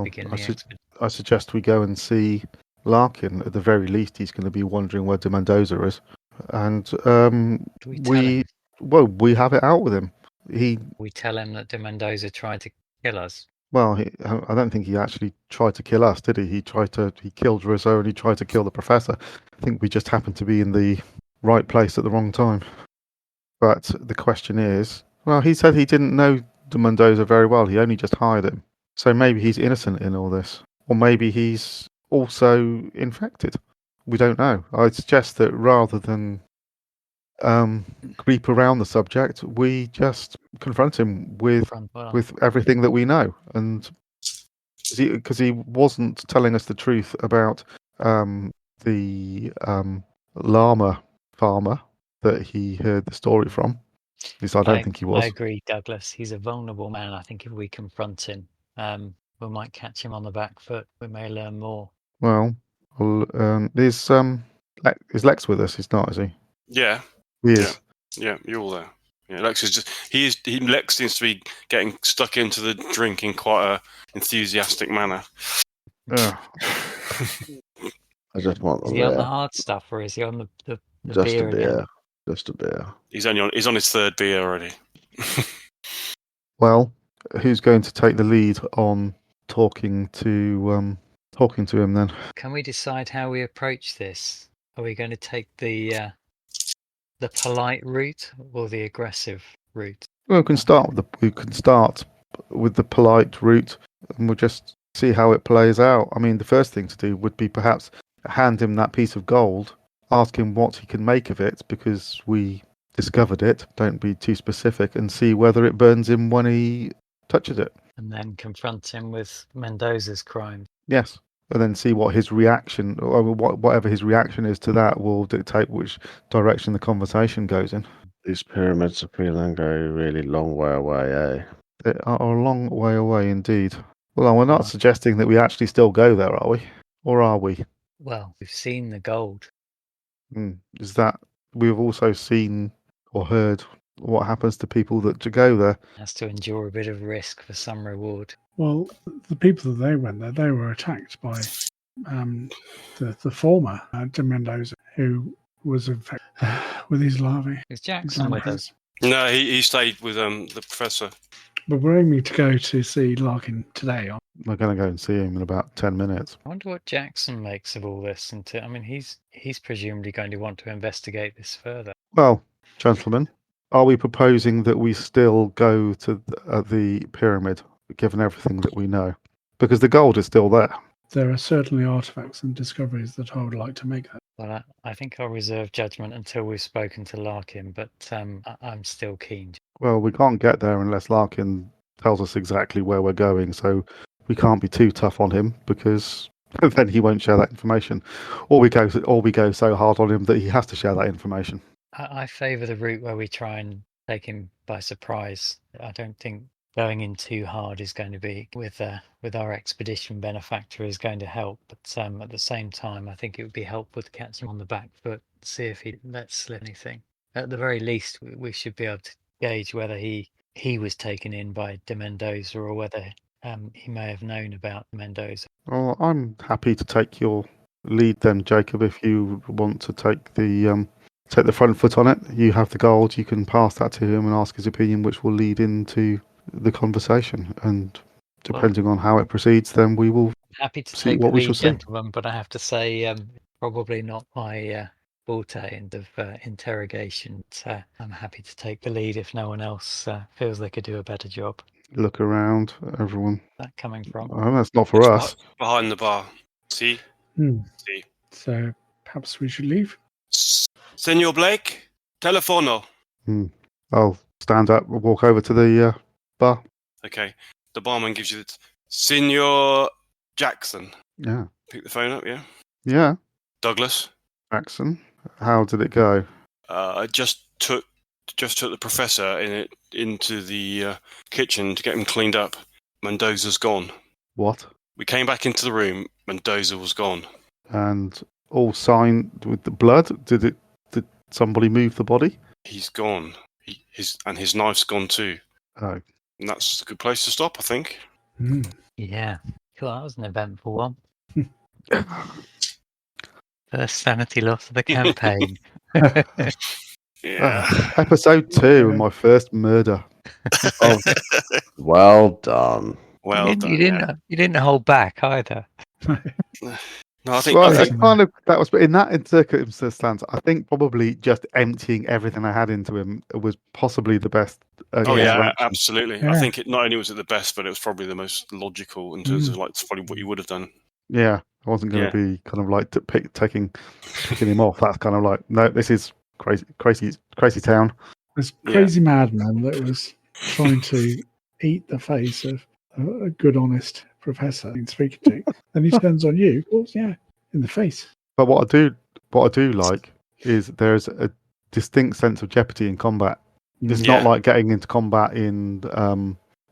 begin the expedition. I suggest we go and see Larkin. At the very least, he's going to be wondering where de Mendoza is, and Do we tell him? we have it out with him. We tell him that de Mendoza tried to kill us. Well, I don't think he actually tried to kill us, did he? He killed Rizzo and he tried to kill the professor. I think we just happened to be in the right place at the wrong time. But the question is, well, he said he didn't know de Mendoza very well. He only just hired him. So maybe he's innocent in all this. Or maybe he's also infected. We don't know. I suggest that rather than creep around the subject, we just confront him with everything that we know. And because he wasn't telling us the truth about the llama farmer that he heard the story from. At least I don't think he was. I agree, Douglas. He's a vulnerable man. I think if we confront him, we might catch him on the back foot. We may learn more. Well, is Lex with us? He's not, is he? Yeah. He is. Yeah, you're all there. Yeah, Lex is just Lex seems to be getting stuck into the drink in quite a enthusiastic manner. Yeah. I just want Is he on the hard stuff, or is he on the just beer a beer? again? Just a beer. He's on his third beer already. Well, who's going to take the lead on talking to him then? Can we decide how we approach this? Are we going to take the polite route or the aggressive route? Well, we can start with the polite route, and we'll just see how it plays out. I mean, the first thing to do would be perhaps hand him that piece of gold, ask him what he can make of it, because we discovered it. Don't be too specific, and see whether it burns him when he touches it. And then confront him with Mendoza's crime. Yes. And then see what his reaction, or whatever his reaction is to that, will dictate which direction the conversation goes in. These pyramids are feeling a really long way away, eh? They are a long way away indeed. Well, we're not suggesting that we actually still go there, are we? Or are we? Well, we've seen the gold. Is that we've also seen or heard what happens to people that go there? Has to endure a bit of risk for some reward. Well, the people that they went there, they were attacked by the former de Mendoza, who was infected with these larvae. Is Jackson with us? No, he stayed with the professor. But we're aiming to go to see Larkin today. We're going to go and see him in about 10 minutes. I wonder what Jackson makes of all this. I mean, he's presumably going to want to investigate this further. Well, gentlemen, are we proposing that we still go to the pyramid, given everything that we know? Because the gold is still there. There are certainly artifacts and discoveries that I would like to make. Well, I think I'll reserve judgment until we've spoken to Larkin, but I'm still keen. Well, we can't get there unless Larkin tells us exactly where we're going, so we can't be too tough on him, because then he won't share that information. Or we go so hard on him that he has to share that information. I favour the route where we try and take him by surprise. I don't think going in too hard is going to be with our expedition benefactor is going to help. But at the same time, I think it would be helpful to catch him on the back foot, see if he lets slip anything. At the very least, we should be able to gauge whether he was taken in by de Mendoza or whether he may have known about Mendoza. Well, I'm happy to take your lead then, Jacob, if you want to take the front foot on it. You have the gold, you can pass that to him and ask his opinion, which will lead into the conversation. And depending on how it proceeds, then we will happy to see take what the we lead, shall see. gentlemen, but I have to say probably not my forte end of interrogation. So I'm happy to take the lead if no one else feels they could do a better job. Look around, everyone. That coming from? Oh, that's not for us. Behind the bar. See? Hmm. See. So perhaps we should leave. Senor Blake, telefono. I'll stand up and walk over to the bar. Okay. The barman gives you the Senor Jackson. Yeah. Pick the phone up, yeah? Yeah. Douglas. Jackson. How did it go? I just took the professor into the kitchen to get him cleaned up. Mendoza's gone. What? We came back into the room. Mendoza was gone. And all signed with the blood? Did somebody move the body? He's gone. His knife's gone too. Oh. And that's a good place to stop, I think. Hmm. Yeah. Cool. That was an eventful one. First sanity loss of the campaign. Yeah. Episode 2 and my first murder. Oh, well done. Well done. You didn't hold back either. No, I think that was in that circumstance. I think probably just emptying everything I had into him was possibly the best. Absolutely. Yeah. I think not only was it the best, but it was probably the most logical in terms of it's probably what you would have done. Yeah, I wasn't going to be kind of like picking him off. That's kind of like, no, this is crazy town. This crazy madman that was trying to eat the face of a good, honest professor he's speaking to. Then he turns on you, of course, in the face. But what I do like is there's a distinct sense of jeopardy in combat. It's not like getting into combat in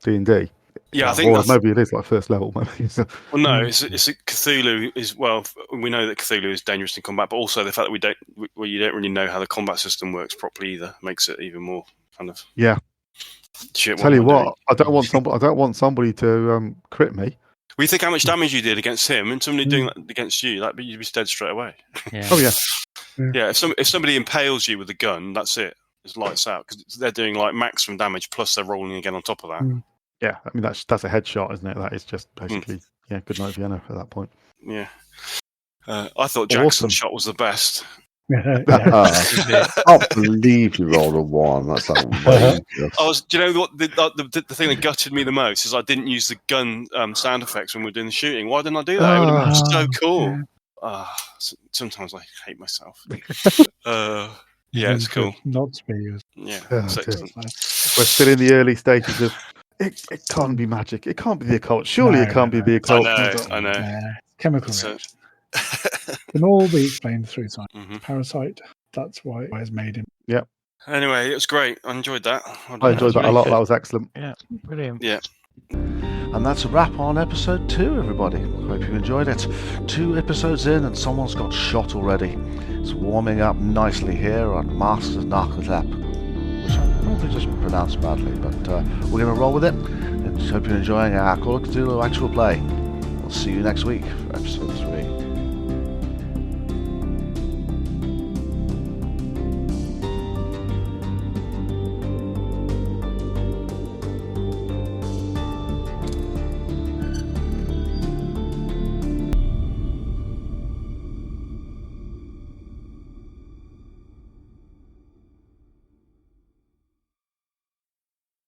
D&D. Yeah, I think maybe it is like first level. Maybe. Well, no, it's Cthulhu is we know that Cthulhu is dangerous in combat, but also the fact that you don't really know how the combat system works properly either makes it even more kind of shit. Tell you what, I don't want somebody to crit me. Well, you think how much damage you did against him, and somebody doing that against you, you'd be dead straight away. Yeah. Oh yeah. Yeah, if somebody impales you with a gun, that's it. It's lights out because they're doing like maximum damage plus they're rolling again on top of that. Yeah, I mean that's a headshot, isn't it? That is just basically good night Vienna at that point. Yeah, I thought Jackson's shot was the best. I can't believe you rolled a 1. That's outrageous. Do you know what the thing that gutted me the most is I didn't use the gun sound effects when we were doing the shooting. Why didn't I do that? It would have been so cool. Sometimes I hate myself. Yeah, it's cool. Not to be used. Yeah, it's excellent. We're still in the early stages of it can't be magic. It can't be the occult. Surely it can't be the occult. I know. Chemical reaction. Can all be explained through science. Parasite. That's why it was made him. Yep. Anyway, it was great. I enjoyed that. I enjoyed that a lot. That was excellent. Yeah, brilliant. Yeah. And that's a wrap on episode 2, everybody. Hope you enjoyed it. 2 episodes in and someone's got shot already. It's warming up nicely here on Masks of Nyarlathotep, which I don't think just pronounced badly, but we're going to roll with it. And hope you're enjoying our Call of Cthulhu actual play. We'll see you next week for episode 3.